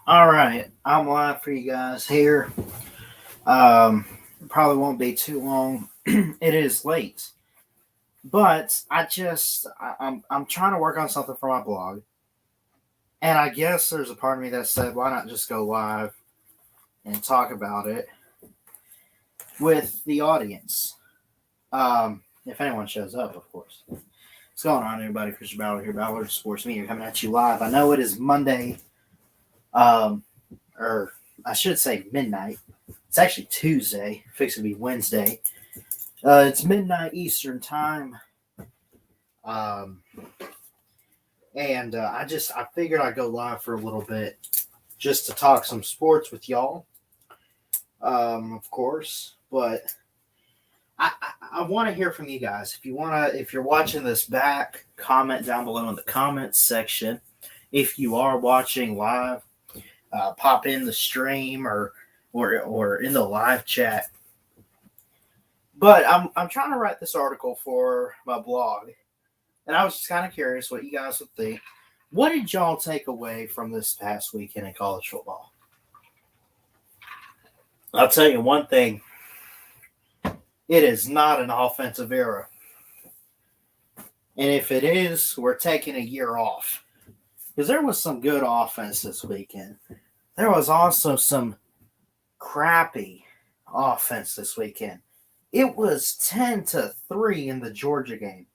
All right, I'm live for you guys here. Um, Probably won't be too long. It is late, but I'm trying to work on something for my blog, and I guess there's a part of me that said, why not just go live and talk about it with the audience? If anyone shows up, of course. What's going on, everybody? Christian Ballard here, Ballard Sports Media, coming at you live. I know it is Monday, um, or I should say midnight. It's actually Tuesday, fixing to be Wednesday. It's midnight Eastern time, um, and I figured I'd go live for a little bit just to talk some sports with y'all, of course. But I want to hear from you guys. If you're watching this back, comment down below in the comments section. If you are watching live, pop in the stream or in the live chat. But I'm trying to write this article for my blog, and I was just kind of curious what you guys would think. What did y'all take away from this past weekend in college football? I'll tell you one thing. It is not an offensive era. And if it is, we're taking a year off. Because there was some good offense this weekend. There was also some crappy offense this weekend. It was 10-3 in the Georgia game.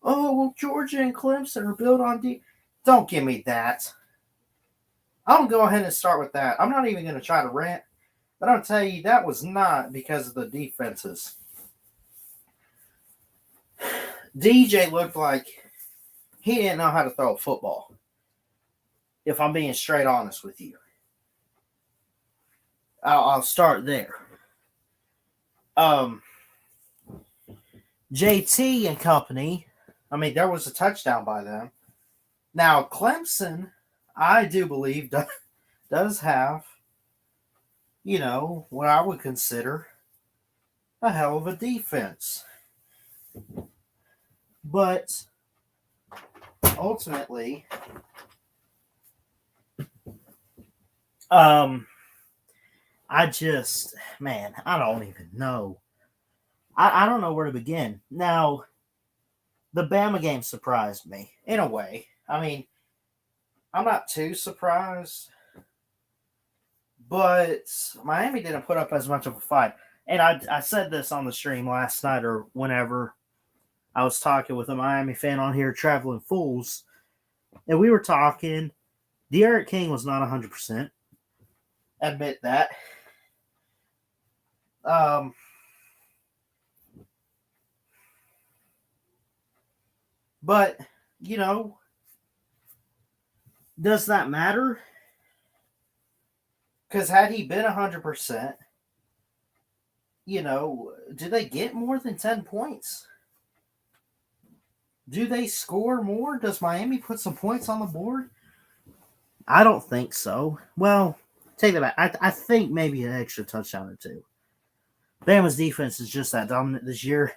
Oh, well, Georgia and Clemson are built on D. Don't give me that. I'll go ahead and start with that. I'm not even going to try to rant, but I'll tell you that was not because of the defenses. DJ looked like he didn't know how to throw a football, if I'm being straight honest with you. I'll start there. JT and company, I mean, there was a touchdown by them. Now, Clemson, I do believe, does have, what I would consider a hell of a defense. But ultimately, I don't even know. I don't know where to begin. Now, the Bama game surprised me in a way. I mean, I'm not too surprised, but Miami didn't put up as much of a fight. And I said this on the stream last night or whenever I was talking with a Miami fan on here, Traveling Fools, and we were talking. De'Aaron King was not 100%. Admit that. But, does that matter? Because had he been 100%, do they get more than 10 points? Do they score more? Does Miami put some points on the board? I don't think so. Well, take that back. I think maybe an extra touchdown or two. Bama's defense is just that dominant this year.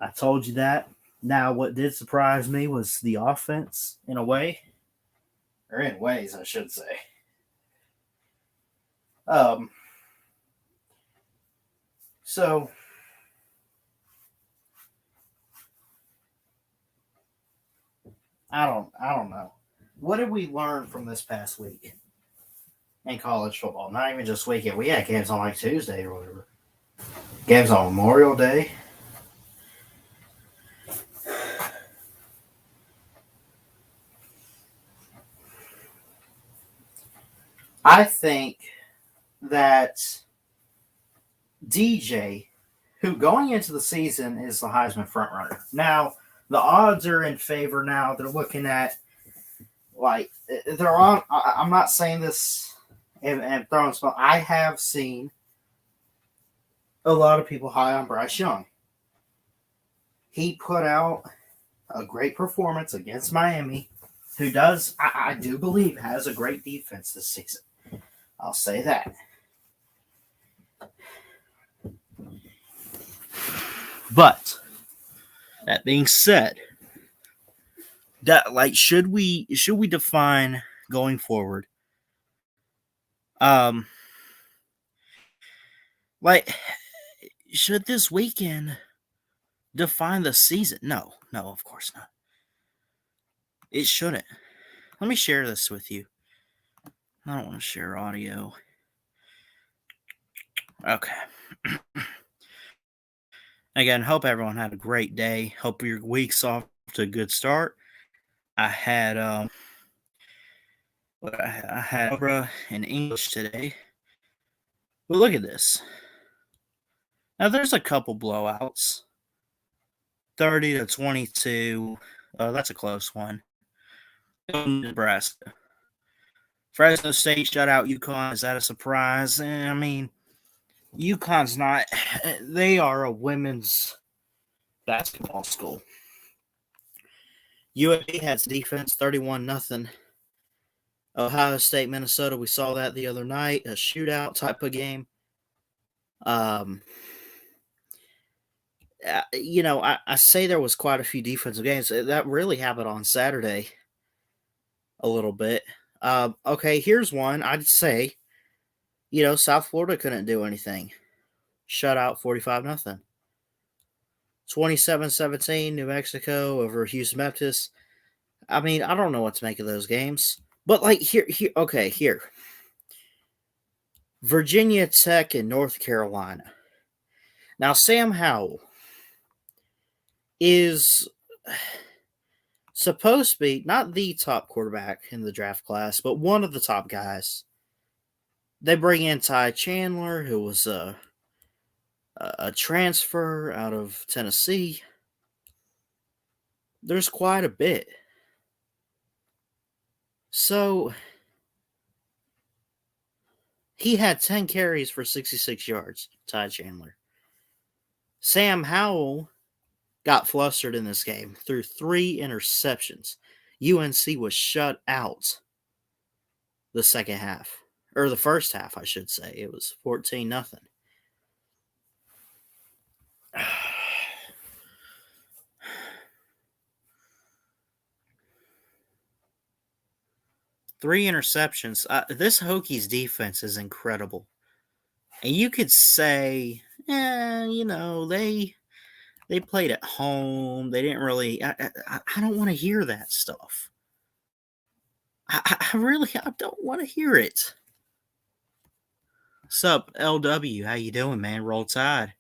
I told you that. Now, what did surprise me was the offense, in a way. Or in ways, I should say. So, I don't know. What did we learn from this past week in college football? Not even just weekend. We had games on like Tuesday or whatever. Games on Memorial Day. I think that DJ, who going into the season is the Heisman frontrunner. Now, the odds are in favor now. They're looking at, they're on. I'm not saying this and throwing smoke. I have seen a lot of people high on Bryce Young. He put out a great performance against Miami, who does, I do believe, has a great defense this season. I'll say that. But that being said, that should we define going forward Um, like, should this weekend define the season? No, of course not. It shouldn't. Let me share this with you. I don't want to share audio. Okay. Again, hope everyone had a great day. Hope your week's off to a good start. I had I had algebra and English today. But look at this. Now there's a couple blowouts. 30-22. That's a close one. Nebraska. Fresno State shut out UConn. Is that a surprise? I mean, UConn's not. They are a women's basketball school. UAB has defense 31-0. Ohio State, Minnesota. We saw that the other night. A shootout type of game. I say there was quite a few defensive games. That really happened on Saturday a little bit. Okay, here's one. I'd say, South Florida couldn't do anything. Shutout 45-0. 27-17, New Mexico over Houston Baptist. I mean, I don't know what to make of those games. But, here. Virginia Tech and North Carolina. Now, Sam Howell is supposed to be not the top quarterback in the draft class, but one of the top guys. They bring in Ty Chandler, who was a transfer out of Tennessee. There's quite a bit. So, he had 10 carries for 66 yards, Ty Chandler. Sam Howell got flustered in this game, threw 3 interceptions. UNC was shut out the second half, or the first half, I should say. It was 14-0. Three interceptions. This Hokies defense is incredible. And you could say, they played at home. They didn't really. I don't want to hear that stuff. I don't want to hear it. What's up, LW? How you doing, man? Roll Tide.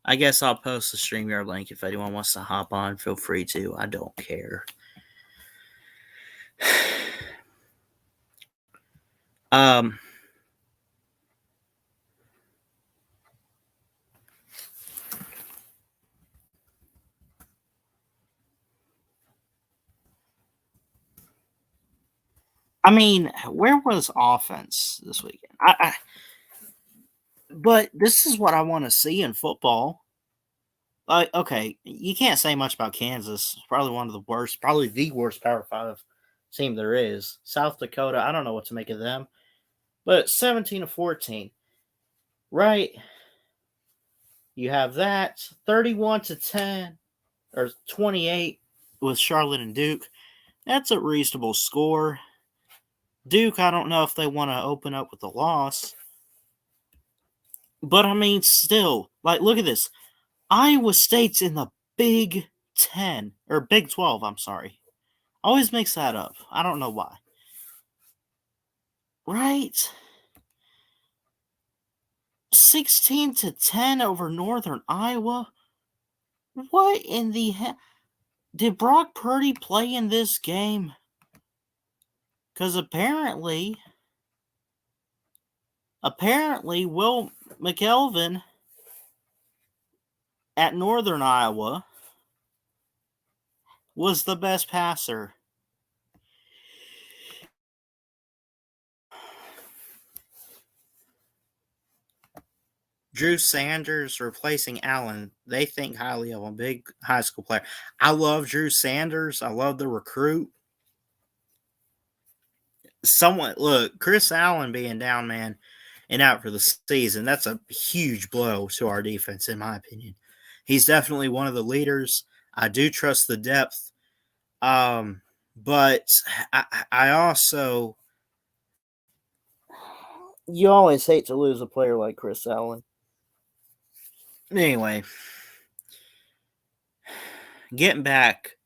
I guess I'll post the StreamYard link if anyone wants to hop on. Feel free to. I don't care. I mean, where was offense this weekend? But this is what I want to see in football. Okay, you can't say much about Kansas. Probably one of the worst, probably the worst Power 5 team there is. South Dakota, I don't know what to make of them. But 17-14, right? You have that 31-10 or 28 with Charlotte and Duke. That's a reasonable score. Duke, I don't know if they want to open up with a loss. But I mean, still, look at this. Iowa State's in the Big 10, or Big 12, I'm sorry. Always mix that up. I don't know why. Right? 16-10 over Northern Iowa? What in the hell? Did Brock Purdy play in this game? Because apparently Will McElvin at Northern Iowa was the best passer. Drew Sanders replacing Allen. They think highly of a big high school player. I love Drew Sanders. I love the recruit. Look, Chris Allen being down, man, and out for the season, that's a huge blow to our defense, in my opinion. He's definitely one of the leaders. I do trust the depth. But I also, you always hate to lose a player like Chris Allen. Anyway, getting back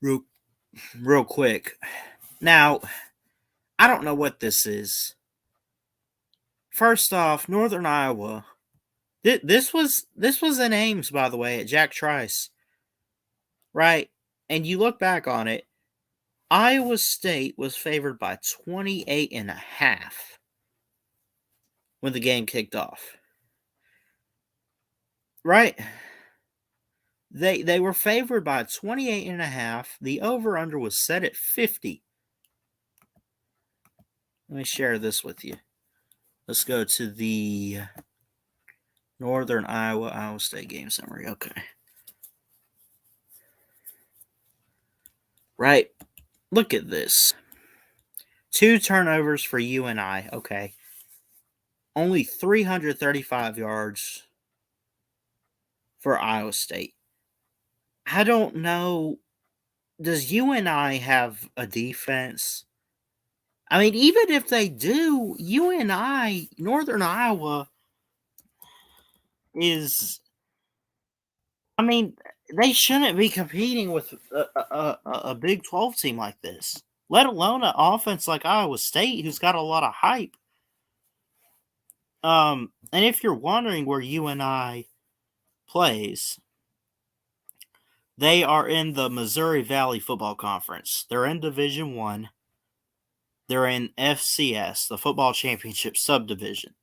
real, real quick. Now, I don't know what this is. First off, Northern Iowa. This was in Ames, by the way, at Jack Trice, right? And you look back on it, Iowa State was favored by 28 and a half when the game kicked off. Right? They were favored by 28 and a half. The over under was set at 50. Let me share this with you. Let's go to the Northern Iowa State game summary. Okay. Right. Look at this. 2 turnovers for UNI. Okay. Only 335 yards for Iowa State. I don't know. Does UNI have a defense? I mean, even if they do, UNI, Northern Iowa, is. I mean, they shouldn't be competing with a Big 12 team like this, let alone an offense like Iowa State, who's got a lot of hype. And if you're wondering where UNI plays, they are in the Missouri Valley Football Conference. They're in Division I. They're in FCS, the Football Championship Subdivision.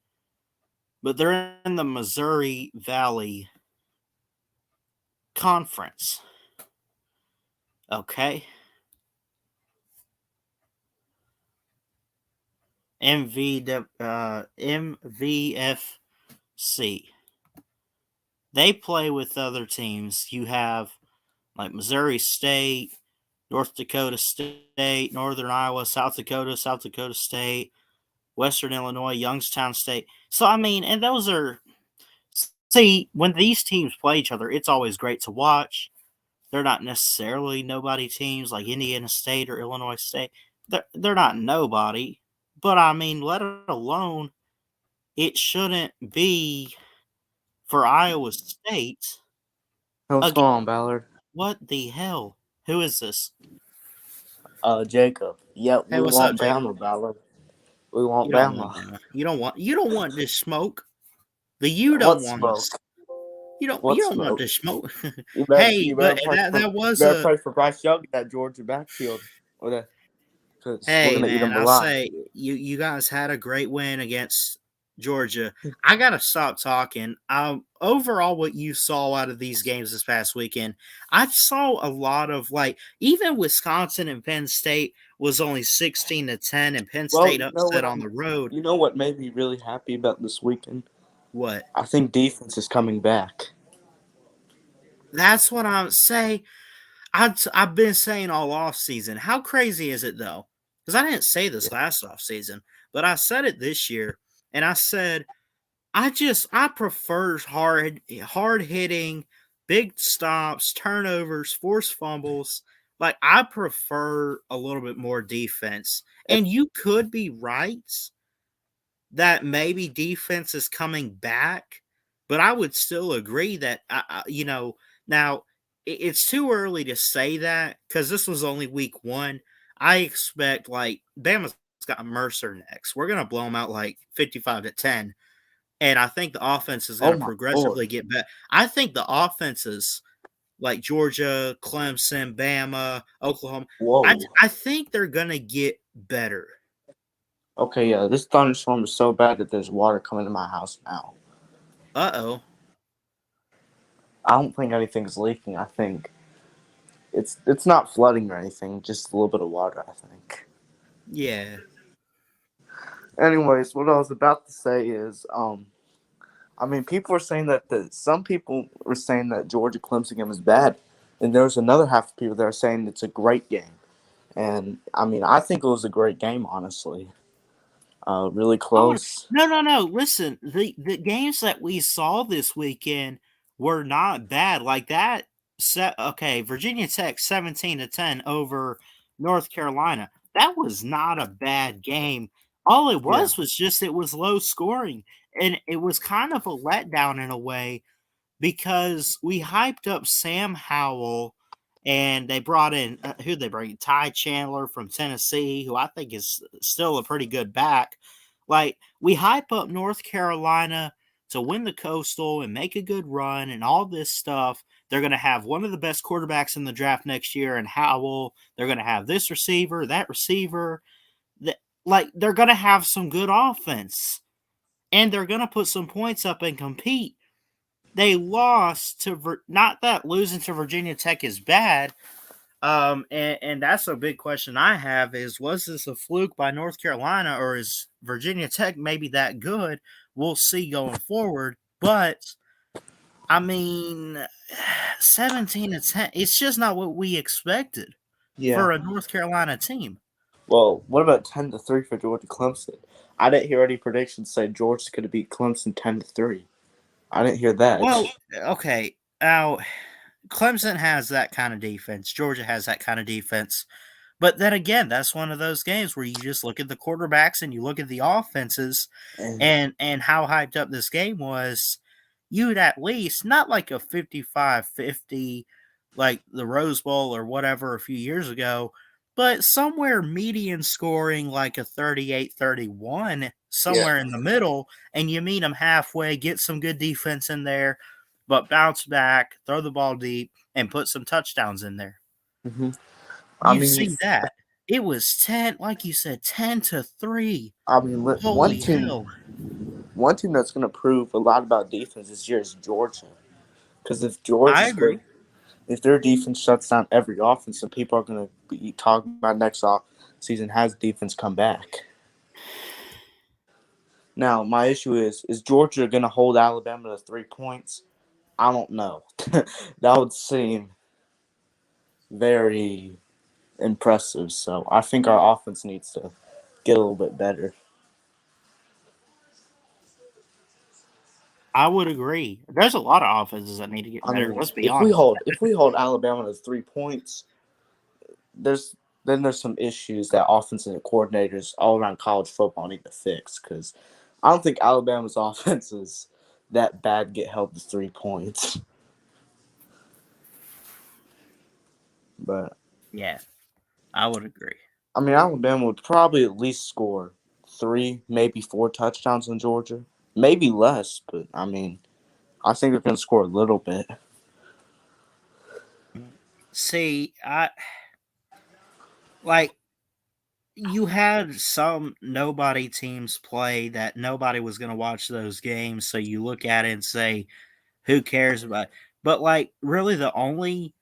But they're in the Missouri Valley Conference. Okay? MVFC. They play with other teams. You have like Missouri State, North Dakota State, Northern Iowa, South Dakota State, Western Illinois, Youngstown State. So, I mean, and those are. See, when these teams play each other, it's always great to watch. They're not necessarily nobody teams like Indiana State or Illinois State. They're not nobody. But, I mean, let alone, it shouldn't be for Iowa State. What's Again, going on, Ballard? what the hell? Who is this? Jacob. Yep, Hey, we what's up, want Jacob? Bama, Ballard. We want You don't want Bama. Bama. You don't want this smoke. You don't What want smoke? us. You What don't want smoke? this smoke. You better, Hey, you but better pray for, that was better a. pray for Bryce Young in that Georgia backfield, because we're Hey gonna eat man, him I'll alive. say you guys had a great win against Georgia. I gotta stop talking. Overall, what you saw out of these games this past weekend, I saw a lot of like even Wisconsin and Penn State was only 16-10, and Penn Well, State upset on the road. you know what made me really happy about this weekend? What? I think defense is coming back. That's what I'm saying. I've been saying all off season. How crazy is it though? Because I didn't say Yeah. this last off season, but I said it this year, and I said I prefer hard hitting, big stops, turnovers, forced fumbles. Like I prefer a little bit more defense. And you could be right that maybe defense is coming back, but I would still agree that now it's too early to say that because this was only week 1. I expect like Bama's got Mercer next. We're gonna blow them out like 55-10. And I think the offense is going Oh to my lord. progressively get better. I think the offenses like Georgia, Clemson, Bama, Oklahoma, Whoa. I think they're going to get better. Okay, yeah, this thunderstorm is so bad that there's water coming to my house now. Uh-oh. I don't think anything's leaking. I think it's not flooding or anything, just a little bit of water, I think. Yeah. Anyways, what I was about to say is, I mean, people are saying some people were saying that Georgia Clemson game is bad, and there's another half of people that are saying it's a great game. And I mean, I think it was a great game, honestly. Really Oh, close. no. Listen, the games that we saw this weekend were not bad. Like that Virginia Tech 17-10 over North Carolina. That was not a bad game. All it Yeah. was just it was low scoring, and it was kind of a letdown in a way because we hyped up Sam Howell, and they brought in who they bring Ty Chandler from Tennessee, who I think is still a pretty good back. Like we hype up North Carolina to win the Coastal and make a good run and all this stuff. They're going to have one of the best quarterbacks in the draft next year, and Howell. They're going to have this receiver, that receiver. That like they're going to have some good offense, and they're going to put some points up and compete. They lost to not that losing to Virginia Tech is bad. And that's a big question I have is was this a fluke by North Carolina or is Virginia Tech maybe that good? We'll see going forward. But I mean 17-10, it's just not what we expected Yeah. for a North Carolina team. Well, what about 10-3 for Georgia Clemson? I didn't hear any predictions say Georgia's going to beat Clemson 10-3. I didn't hear that. Well, okay. Now Clemson has that kind of defense. Georgia has that kind of defense. But then again, that's one of those games where you just look at the quarterbacks and you look at the offenses And and how hyped up this game was. You'd at least not like a 55-50 like the Rose Bowl or whatever a few years ago, but somewhere median scoring like a 38-31, yeah. somewhere in the middle, and you meet them halfway, get some good defense in there, but bounce back, throw the ball deep, and put some touchdowns in there. Mm-hmm. I You mean, see that. It was 10, like you said, 10-3. one Holy team, hell. one team that's going to prove a lot about defense this year is Georgia. Because I agree. if their defense shuts down every offense, then people are going to be talking about next off season has defense come back. Now, my issue is Georgia going to hold Alabama to 3 points? I don't know. That would seem very impressive. So I think our offense needs to get a little bit better. I would agree. There's a lot of offenses that need to get I better. mean, Let's be honest. if we hold Alabama to 3 points, there's some issues that offensive coordinators all around college football need to fix because I don't think Alabama's offense is that bad. Get held to 3 points, but Yeah, I would agree. I mean Alabama would probably at least score 3, maybe 4 touchdowns on Georgia, maybe less, but I mean I think they're going to score a little bit. See, I like you had some nobody teams play that nobody was going to watch those games, so you look at it and say, who cares about it? But like really the only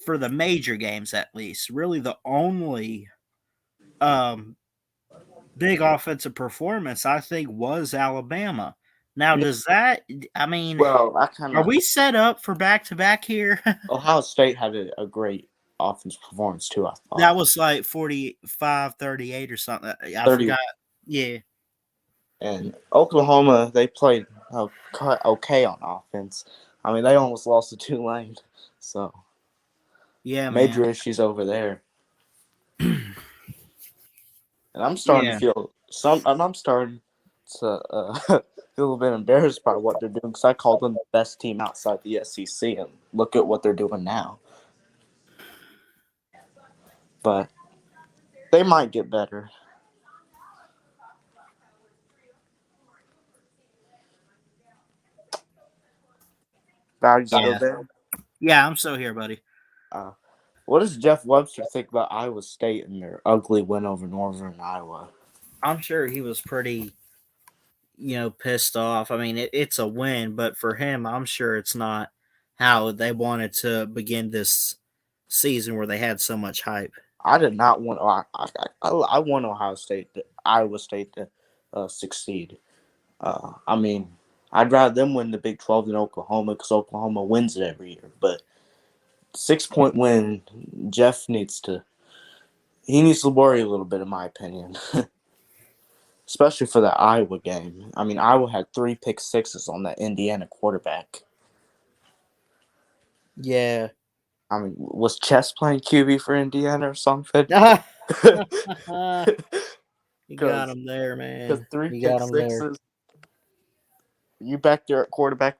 for the major games at least, really the only um big offensive performance I think was Alabama. Now does that I mean, Well, I kind are of we set up for back to back here? Ohio State had a great offense performance too. I That thought was like 45-38 or something. I 30. forgot. Yeah. And Oklahoma, they played okay on offense. I mean, they almost lost to Tulane, so Yeah, major man. issues over there. And I'm starting to Yeah. feel I'm starting to feel a little bit embarrassed by what they're doing because I called them the best team outside the SEC, and look at what they're doing now. But they might get better. Are you still Yeah. there? Yeah, I'm still here, buddy. Uh, what does Jeff Webster think about Iowa State and their ugly win over Northern Iowa? I'm sure he was pretty, pissed off. I mean, it's a win, but for him, I'm sure it's not how they wanted to begin this season where they had so much hype. I did not want. I want Iowa State to succeed. I mean, I'd rather them win the Big 12 than Oklahoma because Oklahoma wins it every year. But 6-point win, Jeff needs to. He needs to worry a little bit, in my opinion, especially for the Iowa game. I mean, Iowa had 3 pick sixes on that Indiana quarterback. Yeah. I mean, was Chess playing QB for Indiana or something? You got Because him there, man. three You pick got him there. sixes. You back there at quarterback.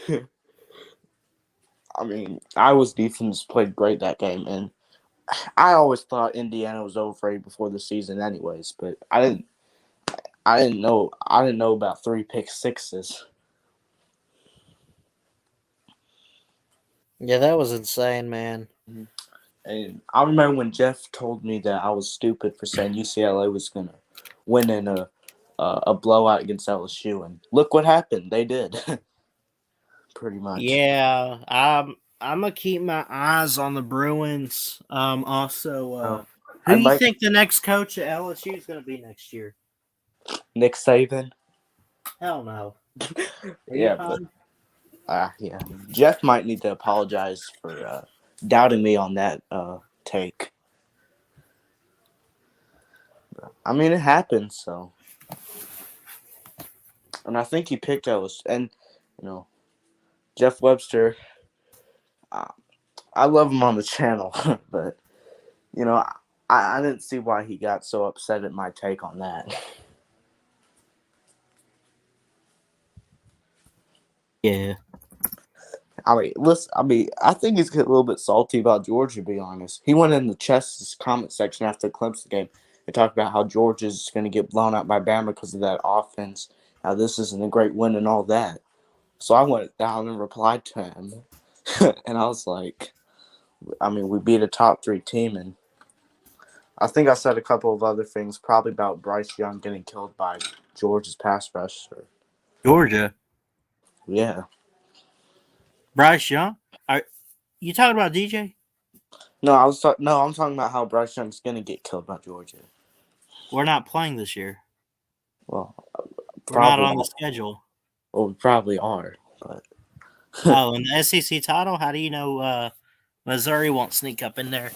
I mean, Iowa's defense played great that game, and I always thought Indiana was overrated before the season, anyways. But I didn't know about three pick sixes. Yeah, that was insane, man. And I remember when Jeff told me that I was stupid for saying UCLA was gonna win in a blowout against LSU, and look what happened. They did, pretty much. Yeah, I'm gonna keep my eyes on the Bruins. Also, Oh, who I'd you like think the next coach at LSU is gonna be next year? Nick Saban. Hell no. Yeah, but Leon? yeah, Jeff might need to apologize for doubting me on that take. I mean, it happened, so. And I think he picked us. And, you know, Jeff Webster, uh, I love him on the channel, but, you know, I didn't see why he got so upset at my take on that. Yeah. I mean, listen, I think he's a little bit salty about Georgia, to be honest. He went in the Chess's comment section after the Clemson game and talked about how Georgia's going to get blown out by Bama because of that offense. How this isn't a great win and all that. So I went down and replied to him. And I was like, I mean, we beat a top 3 team, and I think I said a couple of other things, probably about Bryce Young getting killed by Georgia's pass rusher. Georgia. Yeah. Bryce Young? Are you talking about DJ? No, I'm talking about how Bryce Young's gonna get killed by Georgia. We're not playing this year. Well, We're not probably on the not. schedule. Well, we probably are, but Oh, and the SEC title? How do you know Missouri won't sneak up in there?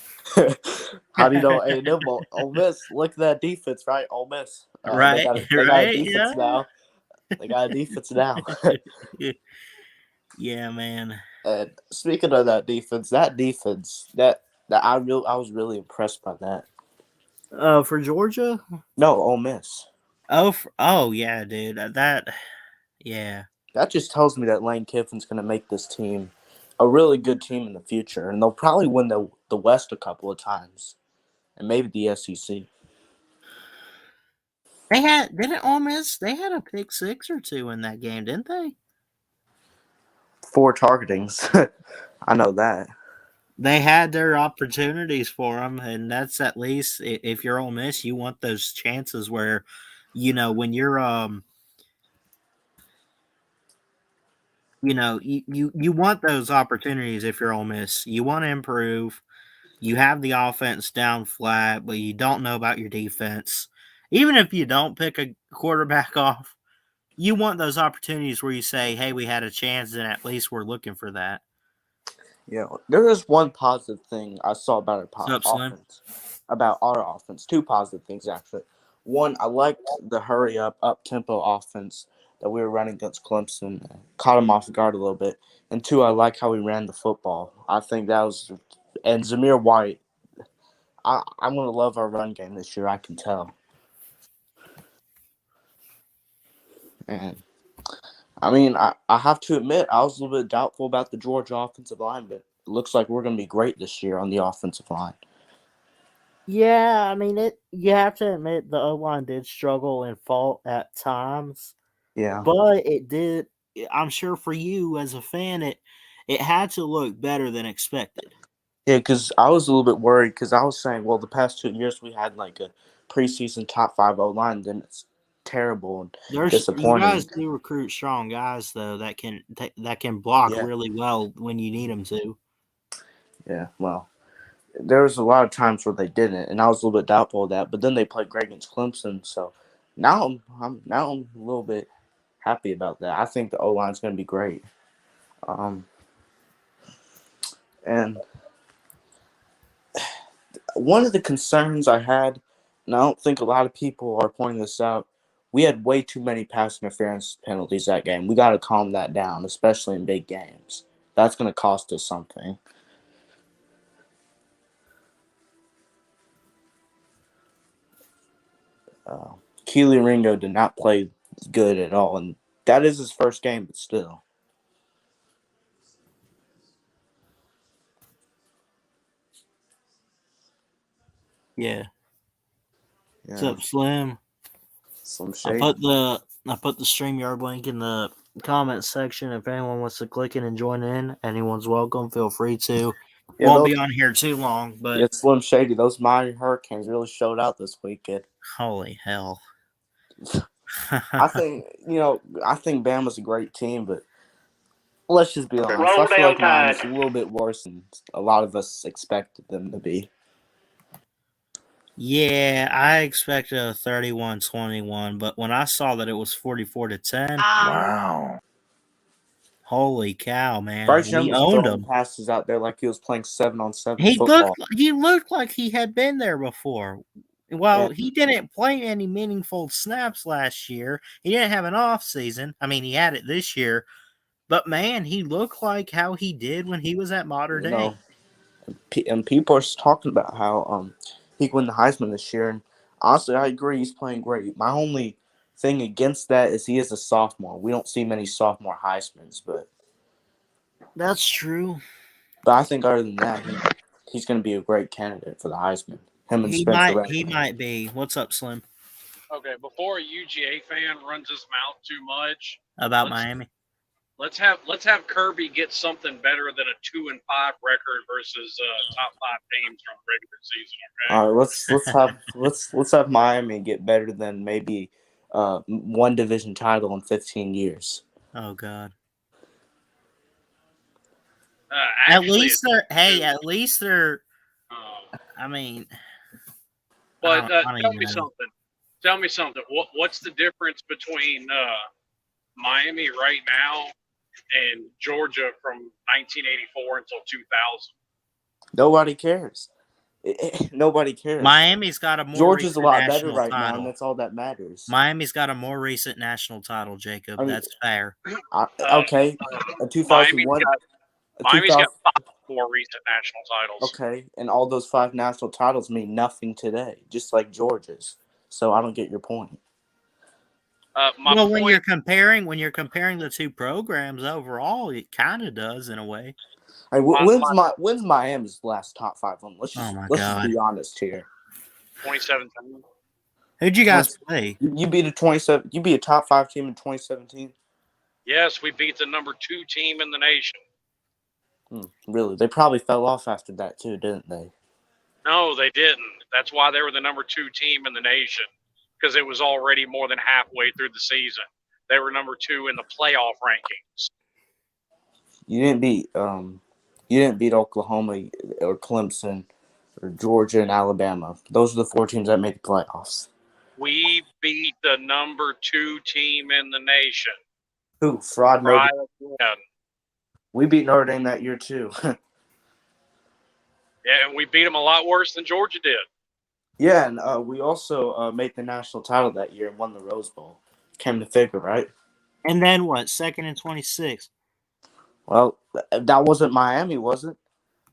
how do you know A&M won't? Ole Miss, look at that defense, right? Ole Miss, Right, they got a right, defense yeah. now. They got a defense now. Yeah, man. And speaking of that defense, that I was really impressed by that. For Georgia? No, Ole Miss. Oh, yeah, dude. Yeah. That just tells me that Lane Kiffin's going to make this team a really good team in the future, and they'll probably win the West a couple of times, and maybe the SEC. Didn't Ole Miss, they had a pick six or two in that game, didn't they? 4 targetings, I know that. They had their opportunities for them, and that's at least if you're Ole Miss, you want those chances where, when you're you want those opportunities if you're Ole Miss. You want to improve. You have the offense down flat, but you don't know about your defense. Even if you don't pick a quarterback off, you want those opportunities where you say, "Hey, we had a chance, and at least we're looking for that." Yeah, there is one positive thing I saw about What's up, Slim? offense, about our offense. 2 positive things actually. One, I liked the hurry up tempo offense that we were running against Clemson. Caught him off guard a little bit. And 2, I like how we ran the football. I think that was, and Zamir White. I'm gonna love our run game this year. I can tell. And I mean, I have to admit, I was a little bit doubtful about the Georgia offensive line, but it looks like we're going to be great this year on the offensive line. Yeah, I mean it. You have to admit the O line did struggle and fault at times, Yeah. but it did. I'm sure for you as a fan, it had to look better than expected. Yeah, because I was a little bit worried because I was saying, well, the past 2 years we had like a preseason top 5 O line, then it's terrible and You guys disappointing. do recruit strong guys though that can block Yeah. really well when you need them to. Yeah. Well, there was a lot of times where they didn't, and I was a little bit doubtful of that. But then they played great against Clemson, so now I'm a little bit happy about that. I think the O line's going to be great. Um, and one of the concerns I had, and I don't think a lot of people are pointing this out, we had way too many pass interference penalties that game. We got to calm that down, especially in big games. That's going to cost us something. Keely Ringo did not play good at all, and that is his first game, but still. Yeah. What's Yeah, up, Slim? some I shade. put the StreamYard link in the comments section. If anyone wants to click in and join in, anyone's welcome. Feel free to. Yeah, Won't be on here too long, but yeah, Slim Shady. Those Miami Hurricanes really showed out this weekend. holy hell. I think Bama's a great team, but let's just be honest. Roll I feel down like Miami's Tide. a little bit worse than a lot of us expected them to be. Yeah, I expected a 31-21, but when I saw that it was 44-10, Wow. holy cow, man. Bryce Young We was owned throwing him. passes out there like he was playing 7-on-7 He football. looked like he had been there before. Well, And he didn't play any meaningful snaps last year. He didn't have an off season. I mean, he had it this year. But man, he looked like how he did when he was at Mater you Dei. know, and people are talking about how he could win the Heisman this year. And honestly, I agree. He's playing great. My only thing against that is he is a sophomore. We don't see many sophomore Heismans, but That's true. I think other than that, he's going to be a great candidate for the Heisman. Him and Spencer Rattler. He might be. What's up, Slim? Okay, before a UGA fan runs his mouth too much About Miami? let's have Kirby get something better than a 2-5 record versus top 5 teams from the regular season. Okay. All right, let's have Miami get better than maybe one division title in 15 years. Oh God. Actually, at least they're. I mean, but I don't tell even me know. something. Tell me something. What's the difference between Miami right now and Georgia from 1984 until 2000? Nobody cares. Nobody cares. Miami's got a more Georgia's recent a lot better national right title. now, and that's all that matters. Miami's got a more recent national title, Jacob. I mean, that's fair. Okay, a 2001. Miami's got 5 more recent national titles. Okay, and all those 5 national titles mean nothing today, just like Georgia's. So I don't get your point. When you're comparing the two programs overall, it kind of does in a way. Hey, when's Miami's last top 5 win? Let's just be honest here. 2017. Who'd you guys play? You beat a 27. You beat a top 5 team in 2017. Yes, we beat the number 2 team in the nation. Really? They probably fell off after that too, didn't they? No, they didn't. That's why they were the number 2 team in the nation, because it was already more than halfway through the season. They were number 2 in the playoff rankings. You didn't beat Oklahoma or Clemson or Georgia and Alabama. Those are the 4 teams that made the playoffs. We beat the number 2 team in the nation. Who? Fraud Notre Dame. We beat Notre Dame that year too. Yeah, and we beat them a lot worse than Georgia did. Yeah, and we also made the national title that year and won the Rose Bowl. Came to figure, right? And then what? 2nd and 26. Well, that wasn't Miami, was it?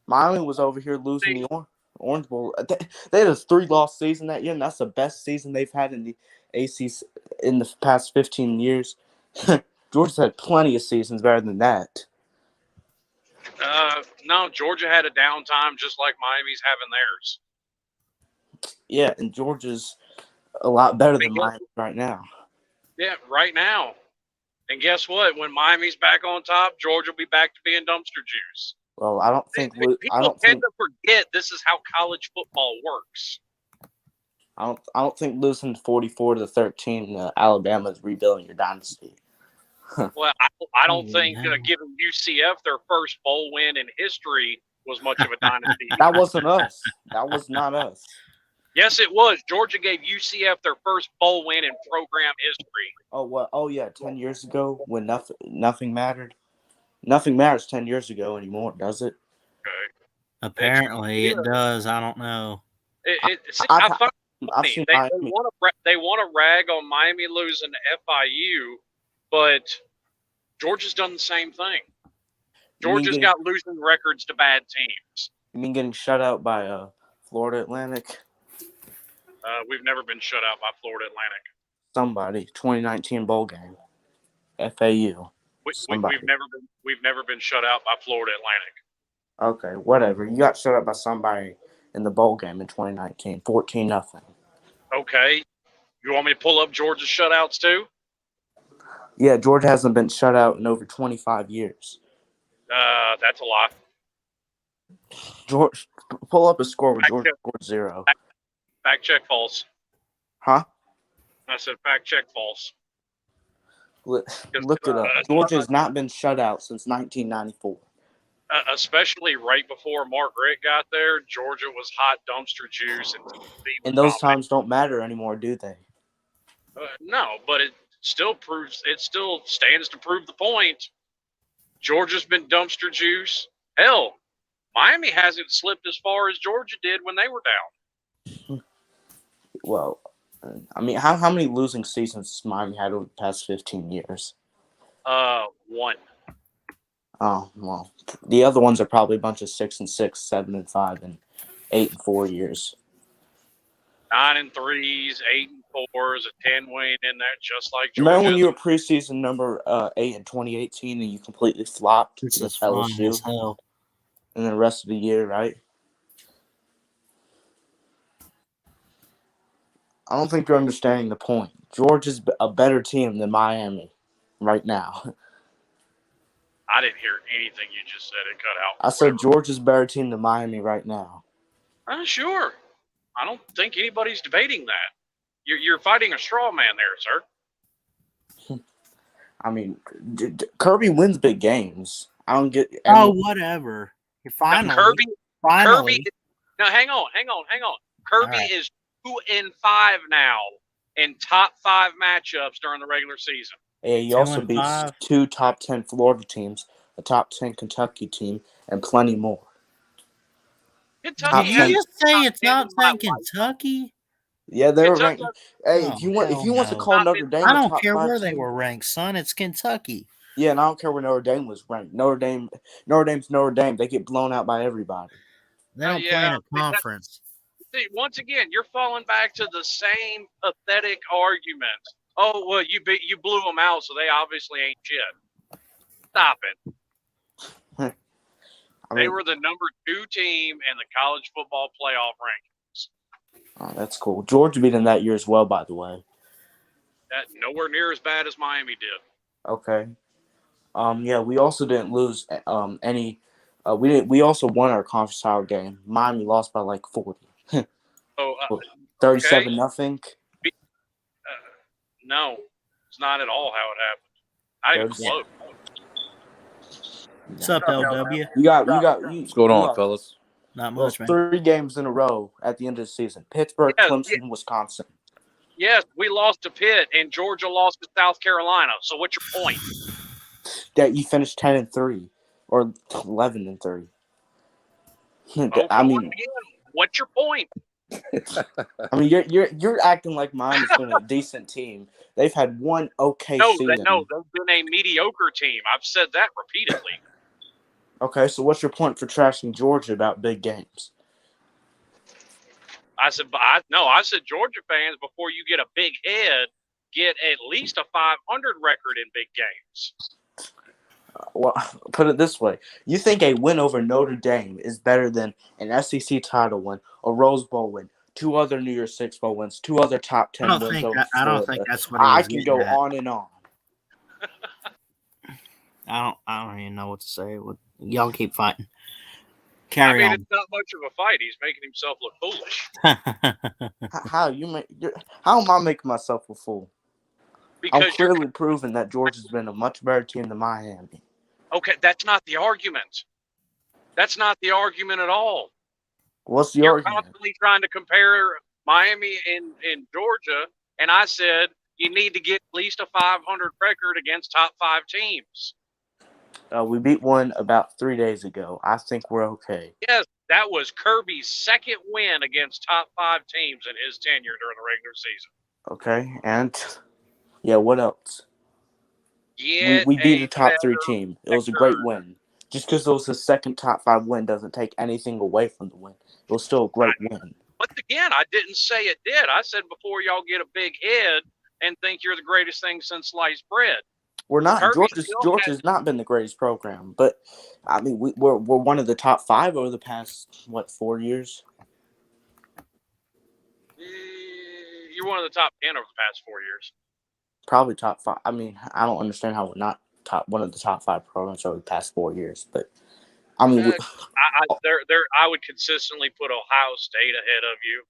Miami was over here losing the Orange Bowl. They had a 3-loss season that year, and that's the best season they've had in the ACC in the past 15 years. Georgia's had plenty of seasons better than that. No, Georgia had a downtime just like Miami's having theirs. Yeah, and Georgia's a lot better than Miami right now. Yeah, right now. And guess what? When Miami's back on top, Georgia will be back to being dumpster juice. Well, I don't think people tend to forget this is how college football works. I don't think losing 44-13 Alabama is rebuilding your dynasty. Well, I don't think giving UCF their first bowl win in history was much of a dynasty. That wasn't us. That was not us. Yes, it was. Georgia gave UCF their first bowl win in program history. Oh, what? Oh, yeah, 10 years ago when nothing mattered. Nothing matters 10 years ago anymore, does it? Okay. Apparently, it does. I don't know. I find they want to rag on Miami losing to FIU, but Georgia's done the same thing. Georgia's got losing records to bad teams. You mean getting shut out by Florida Atlantic? We've never been shut out by Florida Atlantic. Somebody, 2019 bowl game, FAU. We've never been shut out by Florida Atlantic. Okay, whatever. You got shut out by somebody in the bowl game in 2019, 14-0. Okay, you want me to pull up Georgia's shutouts too? Yeah, Georgia hasn't been shut out in over 25 years. That's a lot. George, pull up a score where Georgia scored 0. Fact check false. Huh? I said fact check false. Look it up. Georgia has not been shut out since 1994. Especially right before Margaret got there, Georgia was hot dumpster juice. And those times don't matter anymore, do they? No, but it still stands to prove the point. Georgia's been dumpster juice. Hell, Miami hasn't slipped as far as Georgia did when they were down. Well, I mean, how many losing seasons has Miami had over the past 15 years? 1. Oh, well, the other ones are probably a bunch of 6-6, 7-5, and 8-4 years. 9-3s, 8-4s, a 10-win in there, just like Georgia. Remember when you were preseason number 8 in 2018 and you completely flopped with LSU? And the rest of the year, right? I don't think you're understanding the point. Georgia's a better team than Miami right now. I didn't hear anything you just said. It cut out. I said Georgia's a better team than Miami right now. Sure. I don't think anybody's debating that. You're fighting a straw man there, sir. I mean, Kirby wins big games. I don't get. Whatever. You're finally. Kirby. No, hang on. Kirby is 2-5 now in top 5 matchups during the regular season. Yeah, he also beats 2 top 10 Florida teams, a top 10 Kentucky team, and plenty more. Did you just say it's top 10 Kentucky? Yeah, they were ranked. Hey, if you want to call Notre Dame, I don't care where they were ranked, son. It's Kentucky. Yeah, and I don't care where Notre Dame was ranked. Notre Dame's Notre Dame. They get blown out by everybody. They don't play in a conference. See, once again, you're falling back to the same pathetic argument. Oh, well, you blew them out, so they obviously ain't shit. Stop it. They were the number 2 team in the college football playoff rankings. Oh, that's cool. Georgia beat them that year as well, by the way. That nowhere near as bad as Miami did. Okay. Yeah, we also didn't lose any. We also won our conference title game. Miami lost by like 40. 37-0. No, it's not at all how it happened. Not even close. What's up, LW? What's going on, fellas? Not much, man. 3 games in a row at the end of the season. Pittsburgh, Clemson, Wisconsin. Yes, we lost to Pitt, and Georgia lost to South Carolina. So what's your point? That you finished 10-3 or 11-3. I mean, what's your point? I mean, you're acting like Miami's been a decent team. They've had one okay season. No, they've been a mediocre team. I've said that repeatedly. Okay, so what's your point for trashing Georgia about big games? I said Georgia fans, before you get a big head, get at least a 500 record in big games. Well, put it this way. You think a win over Notre Dame is better than an SEC title win, a Rose Bowl win, 2 other New Year's Six Bowl wins, 2 other top 10 wins over Florida? I don't think that's what I can go on and on. I don't even know what to say. Y'all keep fighting. Carry on. It's not much of a fight. He's making himself look foolish. How am I making myself a fool? Because I'm clearly proving that Georgia's been a much better team than Miami. Okay, that's not the argument. That's not the argument at all. What's the argument? You're constantly trying to compare Miami and Georgia, and I said you need to get at least a 500 record against top 5 teams. We beat one about 3 days ago. I think we're okay. Yes, that was Kirby's second win against top 5 teams in his tenure during the regular season. Okay, and yeah, what else? Yeah, we beat a top 3 team. It was a great win. Just because it was the second top 5 win doesn't take anything away from the win. It was still a great win. Once again, I didn't say it did. I said before y'all get a big head and think you're the greatest thing since sliced bread. We're not. Kirby Georgia has not been the greatest program, but I mean, we're one of the top 5 over the past 4 years. You're one of the top 10 over the past 4 years. Probably top 5. I mean, I don't understand how we're not one of the top 5 programs over the past 4 years, but I mean, I would consistently put Ohio State ahead of you.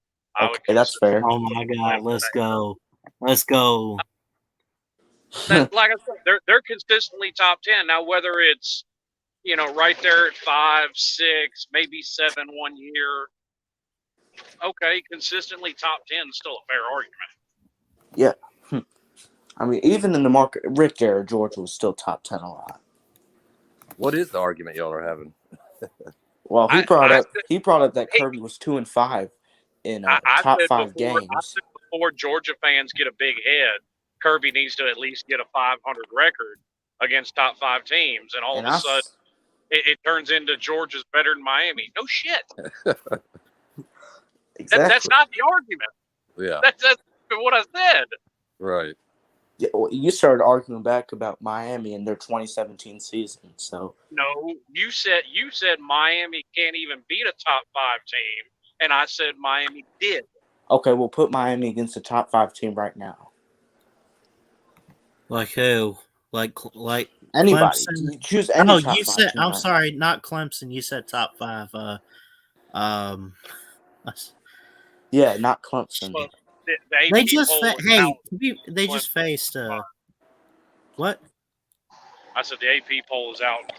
Okay, that's fair. Oh my God, let's go. Like I said, they're consistently top 10. Now, whether it's right there at 5, 6, maybe 7 1 year, okay, consistently top 10 is still a fair argument. Yeah. I mean, even in the Rick era, Georgia was still top 10 a lot. What is the argument y'all are having? Well, he brought up that Kirby was 2-5 in top 5 games. I said before Georgia fans get a big head, Kirby needs to at least get a 500 record against top 5 teams, and all of a sudden it turns into Georgia's better than Miami. No shit. Exactly. That's not the argument. Yeah. That's what I said. Right. Yeah, well, you started arguing back about Miami and their 2017 season. So no, you said Miami can't even beat a top 5 team, and I said Miami did. Okay, we'll put Miami against a top 5 team right now. Like who? Like anybody. Clemson? Choose any. Oh, you said. I'm sorry, not Clemson. You said top 5. Yeah, not Clemson. Well, they just faced. What? I said the AP poll is out.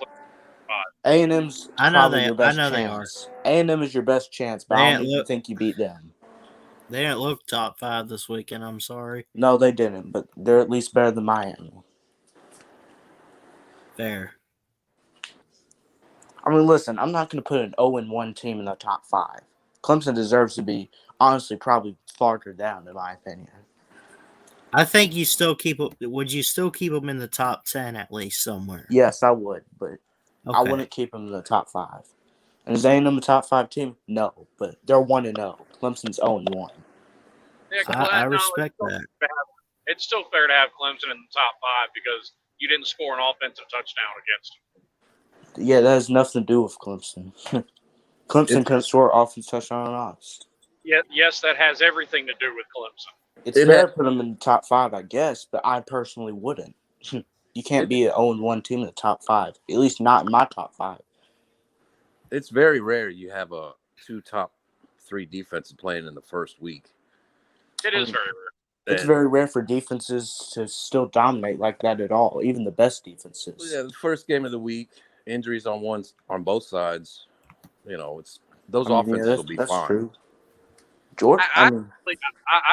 A&M's probably your best chance. They are. A&M is your best chance, but I don't even think you beat them. They didn't look top 5 this weekend. I'm sorry. No, they didn't, but they're at least better than Miami. Fair. I mean, listen, I'm not going to put an 0-1 team in the top 5. Clemson deserves to be, honestly, probably farther down, in my opinion. I think you still would you still keep them in the top 10 at least somewhere? Yes, I would, but okay. I wouldn't keep them in the top 5. And is A&M a top 5 team? No, but they're 1-0. Clemson's 0-1. Yeah, I respect that. It's still fair to have Clemson in the top 5 because you didn't score an offensive touchdown against them. Yeah, that has nothing to do with Clemson. Clemson couldn't score an offensive touchdown on us. Yeah, yes, that has everything to do with Clemson. It's fair to put them in the top 5, I guess, but I personally wouldn't. You can't be an 0-1 team in the top 5. At least not in my top 5. It's very rare you have 2 top 3 defenses playing in the first week. It is very rare. It's very rare for defenses to still dominate like that at all, even the best defenses. Yeah, the first game of the week, injuries on both sides. It's those offenses will be fine. That's true. George, I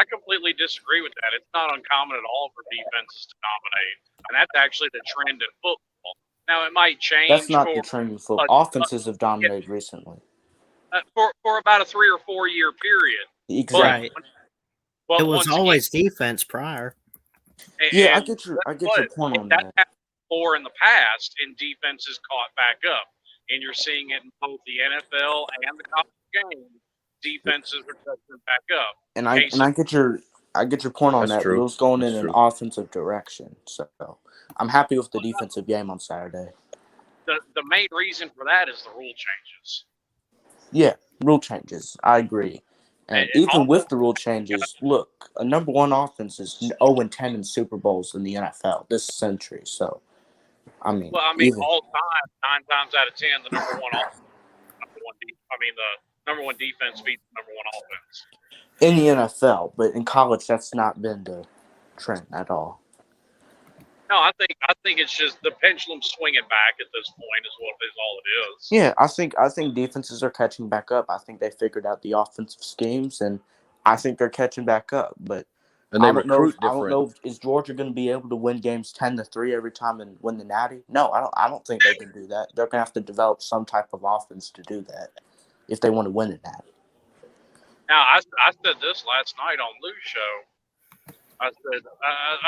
completely disagree with that. It's not uncommon at all for defenses to dominate, and that's actually the trend in football. Now, it might change. That's not the trend in football. Offenses have dominated recently. For about a 3 or 4 year period. Exactly. It was always defense prior. Yeah, I get your point on that. Happened before in the past, and defenses caught back up, and you're seeing it in both the NFL and the college game. Defenses are touching back up, and I get your point on that. It was going in an offensive direction, so I'm happy with the defensive game on Saturday. The main reason for that is the rule changes. Yeah, rule changes. I agree. And even with the rule changes, look, a number 1 offense is 0-10 in Super Bowls in the NFL this century. So, all time, 9 times out of 10, the number 1 offense, the number 1 defense beats the number 1 offense. In the NFL, but in college, that's not been the trend at all. No, I think it's just the pendulum swinging back at this point is all it is. Yeah, I think defenses are catching back up. I think they figured out the offensive schemes, and I think they're catching back up. But and they recruit different. I don't know. Is Georgia going to be able to win games 10-3 every time and win the Natty? No, I don't think they can do that. They're going to have to develop some type of offense to do that if they want to win the Natty. Now, I said this last night on Lou's show. I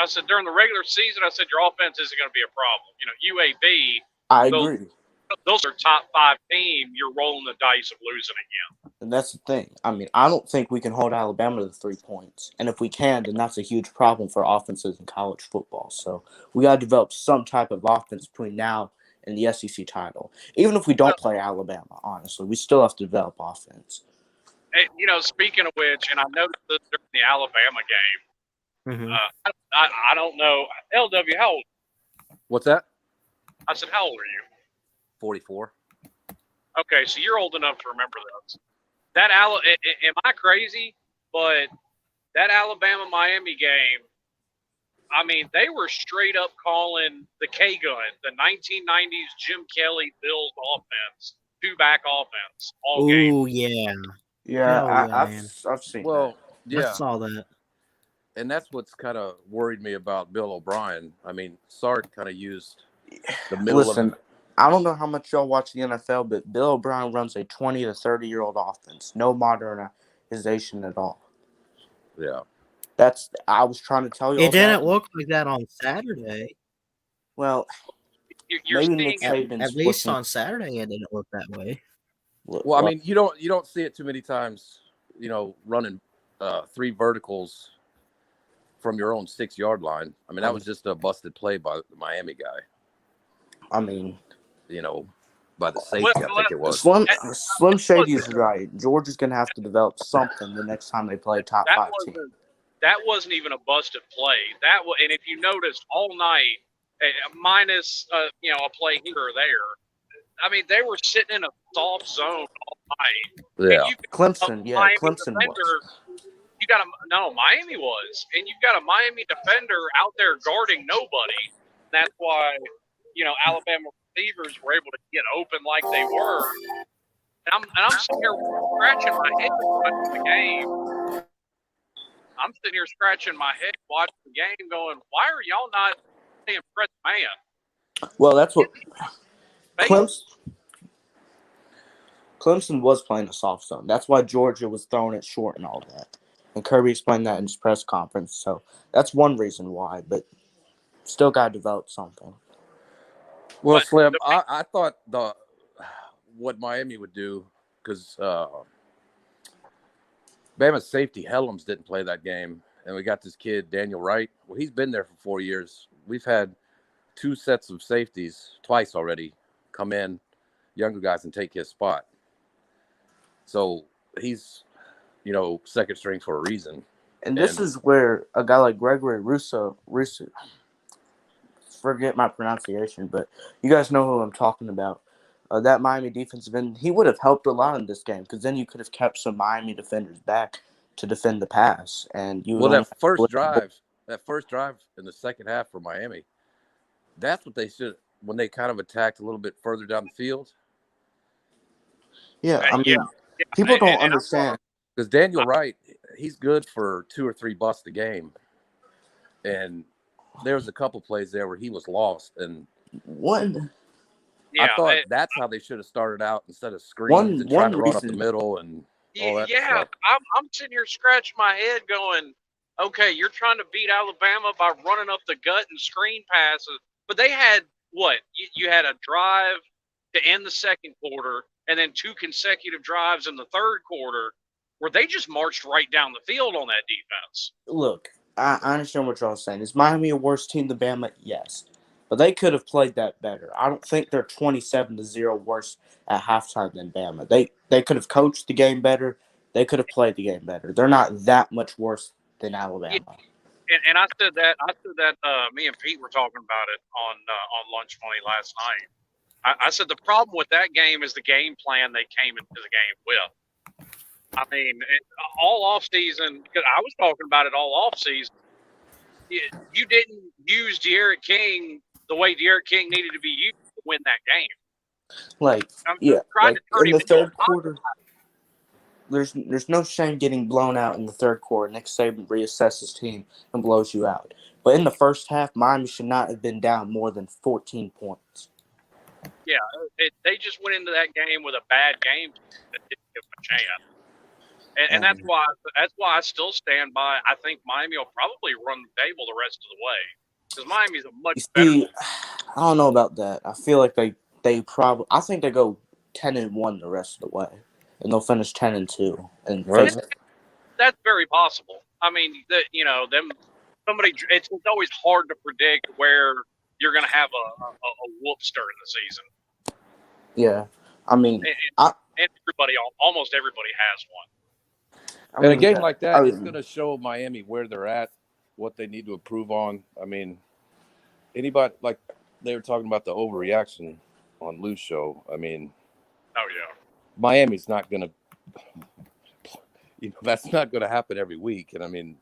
said during the regular season, I said your offense isn't going to be a problem. UAB. I agree. those are top 5 team, you're rolling the dice of losing again. And that's the thing. I mean, I don't think we can hold Alabama to 3 points. And if we can, then that's a huge problem for offenses in college football. So we got to develop some type of offense between now and the SEC title. Even if we don't play Alabama, honestly, we still have to develop offense. And, speaking of which, and I noticed this during the Alabama game, I don't know. LW, how old? What's that? I said, how old are you? 44. Okay, so you're old enough to remember those. Am I crazy? But that Alabama-Miami game, I mean, they were straight up calling the K-gun, the 1990s Jim Kelly Bills offense, 2-back offense all game. Oh, yeah. Yeah, I've seen that. Yeah. I saw that. And that's what's kind of worried me about Bill O'Brien. I mean, Sark kind of used the middle of I don't know how much y'all watch the NFL, but Bill O'Brien runs a 20 to 30-year-old offense. No modernization at all. Yeah. I was trying to tell you. It didn't look like that on Saturday. Well, you're maybe Nick seeing Saban's at least on Saturday it didn't look that way. Well, I mean, you don't see it too many times, running 3 verticals from your own 6-yard line. I mean, that was just a busted play by the Miami guy. I mean, by the safety, I think it was. Slim Shady's right. Georgia's going to have to develop something the next time they play a top 5 team. That wasn't even a busted play. And if you noticed all night, minus a play here or there, I mean, they were sitting in a soft zone all night. Yeah, Clemson was. Miami was, and you've got a Miami defender out there guarding nobody. That's why Alabama receivers were able to get open like they were. And I'm sitting here scratching my head watching the game. I'm sitting here scratching my head watching the game, going, "Why are y'all not saying press man?" Well, that's what Clemson was playing a soft zone. That's why Georgia was throwing it short and all that. And Kirby explained that in his press conference. So that's one reason why, but still got to develop something. Well, Slim, I thought what Miami would do, because Bama's safety Helms didn't play that game, and we got this kid Daniel Wright. Well, he's been there for 4 years. We've had 2 sets of safeties twice already come in, younger guys, and take his spot. So he's second string for a reason. And this is where a guy like Gregory Russo, forget my pronunciation, but you guys know who I'm talking about. That Miami defensive end, he would have helped a lot in this game, because then you could have kept some Miami defenders back to defend the pass. And that first drive in the second half for Miami, that's what they should, when they kind of attacked a little bit further down the field. Yeah, I mean, people don't understand. Because Daniel Wright, he's good for 2 or 3 busts a game. And there was a couple plays there where he was lost. And I thought that's how they should have started out, instead of screens and trying to run up the middle and all that stuff. I'm sitting here scratching my head going, okay, you're trying to beat Alabama by running up the gut and screen passes. But they had what? You had a drive to end the second quarter and then 2 consecutive drives in the third quarter where they just marched right down the field on that defense. Look, I understand what y'all saying. Is Miami a worse team than Bama? Yes. But they could have played that better. I don't think they're 27-0 worse at halftime than Bama. They could have coached the game better. They could have played the game better. They're not that much worse than Alabama. Yeah. And I said that. Me and Pete were talking about it on Lunch Money last night. I said the problem with that game is the game plan they came into the game with. I mean, all off season, because I was talking about it all off season. You didn't use De'Aaron King the way De'Aaron King needed to be used to win that game. In the third quarter, there's no shame getting blown out in the third quarter. Nick Saban reassesses his team and blows you out. But in the first half, Miami should not have been down more than 14 points. Yeah, they just went into that game with a bad game that didn't give them a chance. And that's why I still stand by. I think Miami will probably run the table the rest of the way, because Miami's a much better. I don't know about that. I feel like they I think they go 10-1 the rest of the way, and they'll finish 10-2. And that's very possible. I mean, it's always hard to predict where you're going to have a whoopster in the season. Yeah, I mean, almost everybody has one. In a game like that, it's going to show Miami where they're at, what they need to improve on. I mean, anybody, like they were talking about the overreaction on Lou's show. I mean, oh yeah, Miami's not going to, that's not going to happen every week. And I mean,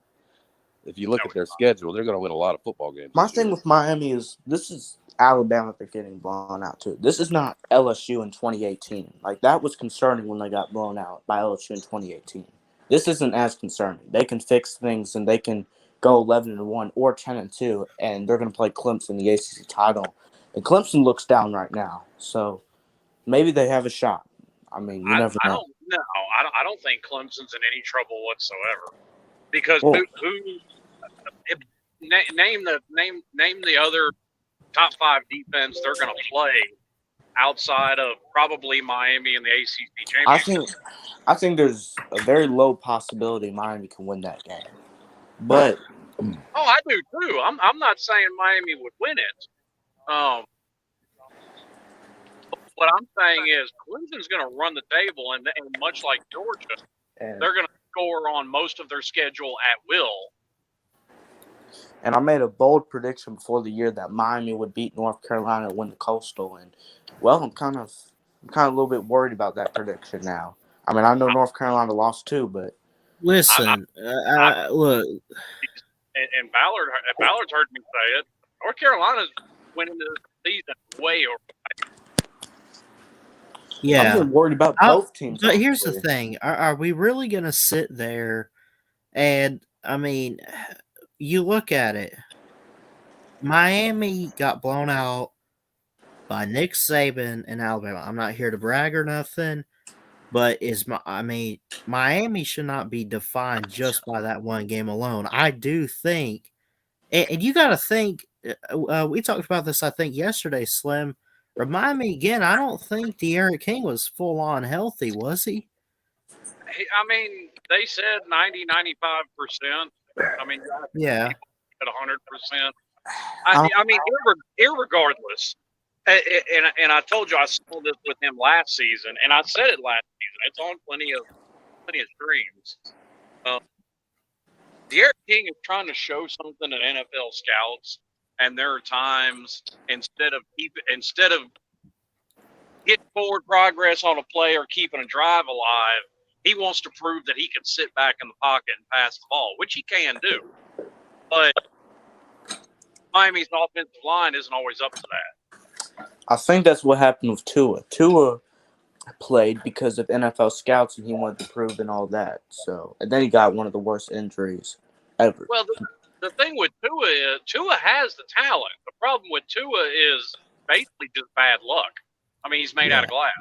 if you look at their schedule, they're going to win a lot of football games. My thing with Miami is this is Alabama they're getting blown out to. This is not LSU in 2018. Like, that was concerning when they got blown out by LSU in 2018. This isn't as concerning. They can fix things and they can go 11-1 or 10-2, and they're going to play Clemson in the ACC title. And Clemson looks down right now, so maybe they have a shot. I mean, you never know. I don't think Clemson's in any trouble whatsoever because name the other top 5 defense they're going to play outside of probably Miami in the ACC championship. I think there's a very low possibility Miami can win that game, but I do too. I'm not saying Miami would win it. What I'm saying is Clemson's going to run the table, and much like Georgia, they're going to score on most of their schedule at will. And I made a bold prediction before the year that Miami would beat North Carolina and win the Coastal. And I'm kind of a little bit worried about that prediction now. I mean, I know North Carolina lost too, but listen, look. And Ballard's heard me say it. North Carolina's winning the season way over. Yeah, I'm worried about both teams. But here's the thing: are we really going to sit there? And I mean, you look at it. Miami got blown out by Nick Saban in Alabama. I'm not here to brag or nothing, but Miami should not be defined just by that one game alone. I do think, and you got to think. We talked about this, I think, yesterday, Slim. Remind me again, I don't think De'Aaron King was full-on healthy, was he? I mean, they said 90, 95%. I mean, yeah, at 100%. I mean, irregardless, and I told you I saw this with him last season, and I said it last season. It's on plenty of streams. De'Aaron King is trying to show something to NFL scouts. And there are times instead of getting forward progress on a play or keeping a drive alive, he wants to prove that he can sit back in the pocket and pass the ball, which he can do. But Miami's offensive line isn't always up to that. I think that's what happened with Tua. Tua played because of NFL scouts, and he wanted to prove and all that. So, and then he got one of the worst injuries ever. Well, the thing with Tua is Tua has the talent. The problem with Tua is basically just bad luck. I mean, he's made out of glass.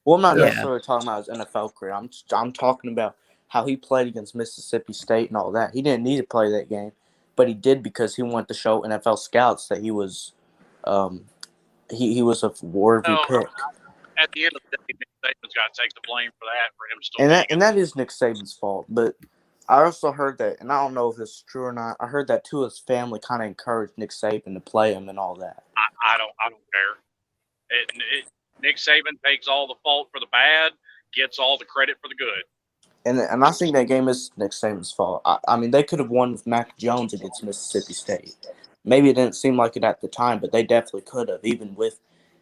Well, I'm not necessarily talking about his NFL career. I'm talking about how he played against Mississippi State and all that. He didn't need to play that game, but he did because he wanted to show NFL scouts that he was he was a worthy pick. At the end of the day, Nick Saban's got to take the blame for that, for him still. And that is Nick Saban's fault, but I also heard that, and I don't know if this is true or not. I heard that Tua's family kind of encouraged Nick Saban to play him and all that. I don't care. Nick Saban takes all the fault for the bad, gets all the credit for the good. And I think that game is Nick Saban's fault. I mean, they could have won with Mac Jones against Mississippi State. Maybe it didn't seem like it at the time, but they definitely could have, even with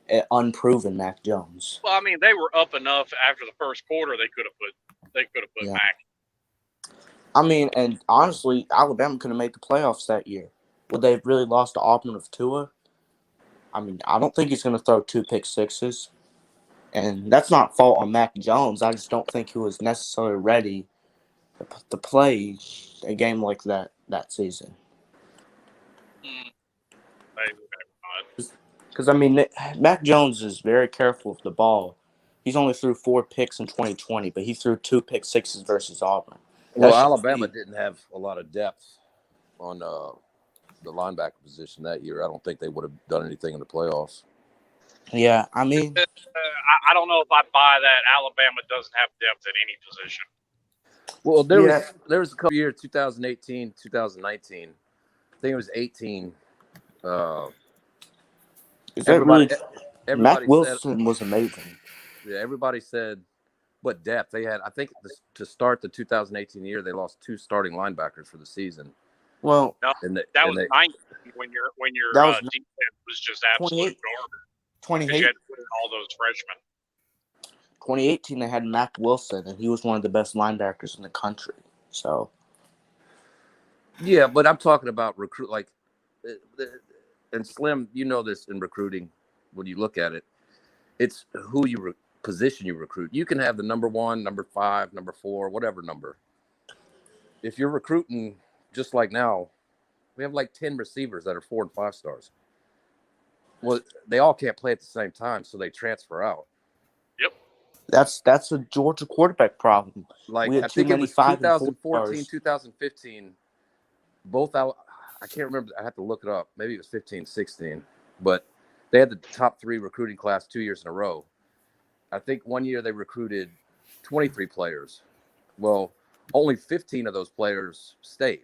an unproven Mac Jones. Well, I mean, they were up enough after the first quarter. They could have put Mac. I mean, and honestly, Alabama could have made the playoffs that year. Would they have really lost to Auburn with Tua? I mean, I don't think he's going to throw 2 pick sixes. And that's not fault on Mac Jones. I just don't think he was necessarily ready to play a game like that season. Because, I mean, Mac Jones is very careful with the ball. He's only threw 4 picks in 2020, but he threw 2 pick sixes versus Auburn. Well, Alabama didn't have a lot of depth on the linebacker position that year. I don't think they would have done anything in the playoffs. Yeah, I mean, I don't know if I buy that Alabama doesn't have depth at any position. Well, there was a couple years, 2018, 2019. I think it was 18. Everybody Matt Wilson said, was amazing. Yeah, everybody said what depth they had. I think to start the 2018 year, they lost 2 starting linebackers for the season. Well, no, that was 19 when your defense was just absolute garbage. Because you had to put in all those freshmen. 2018, they had Matt Wilson, and he was one of the best linebackers in the country. So, yeah, but I'm talking about recruit and Slim. You know this in recruiting when you look at it, it's who you position you recruit. You can have the number 1, number 5, number 4, whatever number. If you're recruiting just like now, we have like 10 receivers that are 4 and 5 stars. Well, they all can't play at the same time, so they transfer out. Yep. That's a Georgia quarterback problem. Like, we had I think it was 2014, 2015. Both out. I can't remember. I have to look it up. Maybe it was 15, 16. But they had the top 3 recruiting class 2 years in a row. I think one year they recruited 23 players. Well, only 15 of those players stayed.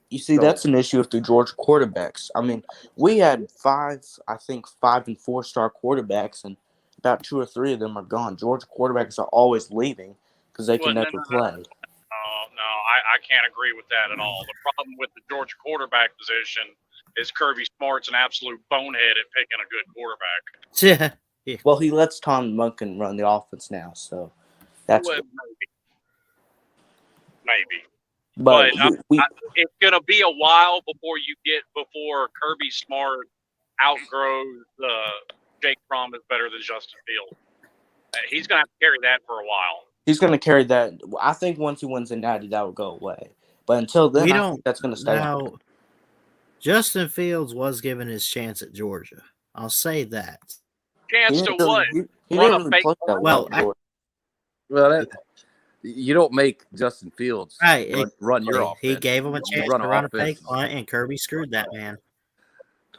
You see, that's an issue with the Georgia quarterbacks. I mean, we had 5 and 4-star quarterbacks, and about 2 or 3 of them are gone. Georgia quarterbacks are always leaving because they can never play. No, I can't agree with that at all. The problem with the Georgia quarterback position is Kirby Smart's an absolute bonehead at picking a good quarterback. Yeah. Well, he lets Tom Munkin run the offense now, so that's maybe. But it's going to be a while before Kirby Smart outgrows Jake Fromm is better than Justin Fields. He's going to have to carry that for a while. He's going to carry that. I think once he wins the Natty, that will go away. But until then, I think that's going to stay. Now, Justin Fields was given his chance at Georgia. I'll say that. Chance to what? He didn't really play that well. You don't make Justin Fields run your offense. He gave him a chance to run a fake punt, and Kirby screwed that man.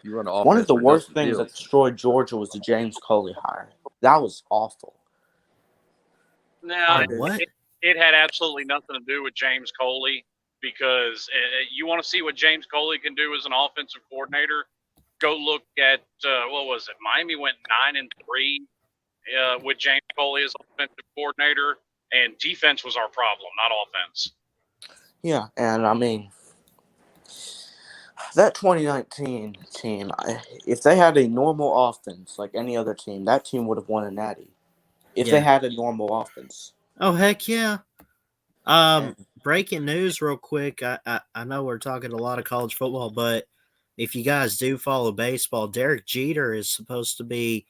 You run offense. One of the worst things that destroyed Georgia was the James Coley hire. That was awful. No, it had absolutely nothing to do with James Coley because you want to see what James Coley can do as an offensive coordinator. Go look at what was it? Miami went 9-3 with James Coley as offensive coordinator. And defense was our problem, not offense. Yeah, and I mean, that 2019 team, if they had a normal offense like any other team, that team would have won a Natty. If they had a normal offense. Oh, heck yeah. Breaking news real quick. I know we're talking a lot of college football, but if you guys do follow baseball, Derek Jeter is supposed to be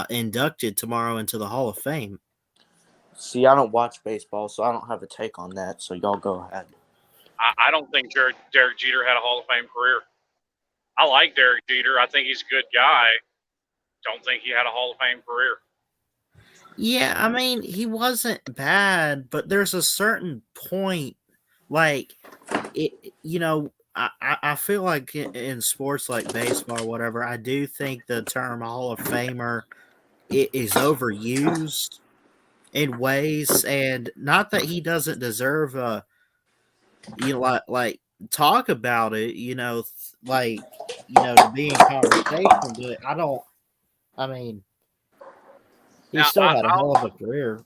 inducted tomorrow into the Hall of Fame. See, I don't watch baseball, so I don't have a take on that. So y'all go ahead. I don't think Derek Jeter had a Hall of Fame career. I like Derek Jeter. I think he's a good guy. Don't think he had a Hall of Fame career. Yeah, I mean, he wasn't bad, but there's a certain point, like, I feel like in sports like baseball or whatever, I do think the term Hall of Famer is overused in ways, and not that he doesn't deserve talk about it, to be in conversation, but he still had a hell of a career.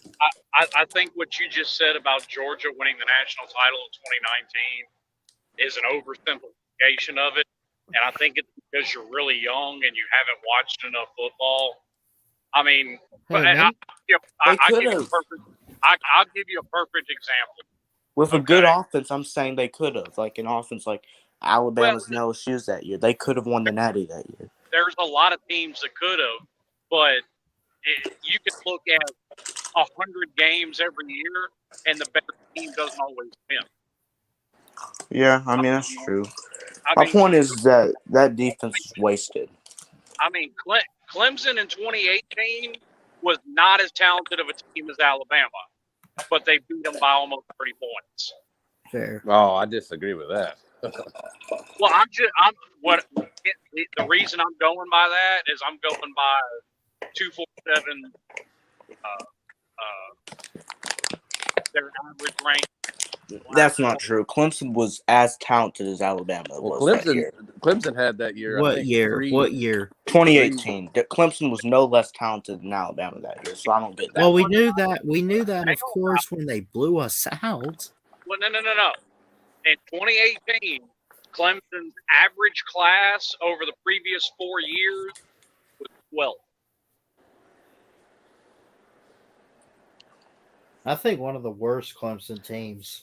I think what you just said about Georgia winning the national title in 2019 is an oversimplification of it, and I think it's because you're really young and you haven't watched enough football. I mean, I'll give you a perfect example. With a good offense, I'm saying they could have. Like an offense like Alabama's no shoes that year. They could have won the Natty that year. There's a lot of teams that could have, but you can look at 100 games every year, and the better team doesn't always win. Yeah, I mean, that's true. My point is that defense is wasted. I mean, Clemson in 2018 was not as talented of a team as Alabama, but they beat them by almost 30 points. Fair. Oh, I disagree with that. Well, the reason I'm going by that is I'm going by 247. Their average rank. That's not true. Clemson was as talented as Alabama was that year. Clemson had that year. What I think, year? What year? 2018. Clemson was no less talented than Alabama that year, so I don't get that. Well, we knew that. We knew that, of course, when they blew us out. Well, no. In 2018, Clemson's average class over the previous 4 years was 12. I think one of the worst Clemson teams.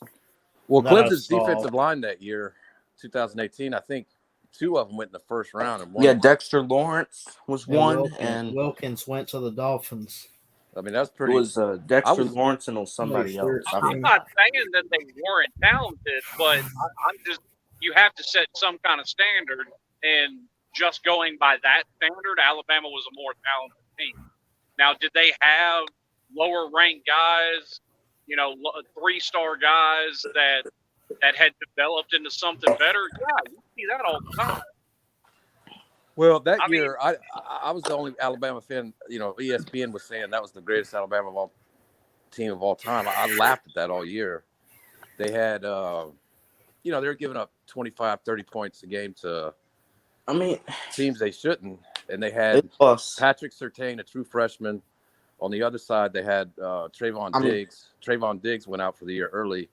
Well, Clemson's defensive line that year, 2018, I think 2 of them went in the first round. And one Dexter Lawrence was one, and Wilkins went to the Dolphins. I mean, that's pretty. It was Dexter Lawrence and somebody else. I'm not saying that they weren't talented, but I'm just you have to set some kind of standard, and just going by that standard, Alabama was a more talented team. Now, did they have lower ranked guys, 3-star guys that had developed into something better? Yeah, you see that all the time. Well, that year, I was the only Alabama fan. ESPN was saying that was the greatest Alabama team of all time. I laughed at that all year. They had, they were giving up 25, 30 points a game to teams they shouldn't. And they had Patrick Surtain, a true freshman. On the other side, they had Trayvon Diggs. Trayvon Diggs went out for the year early.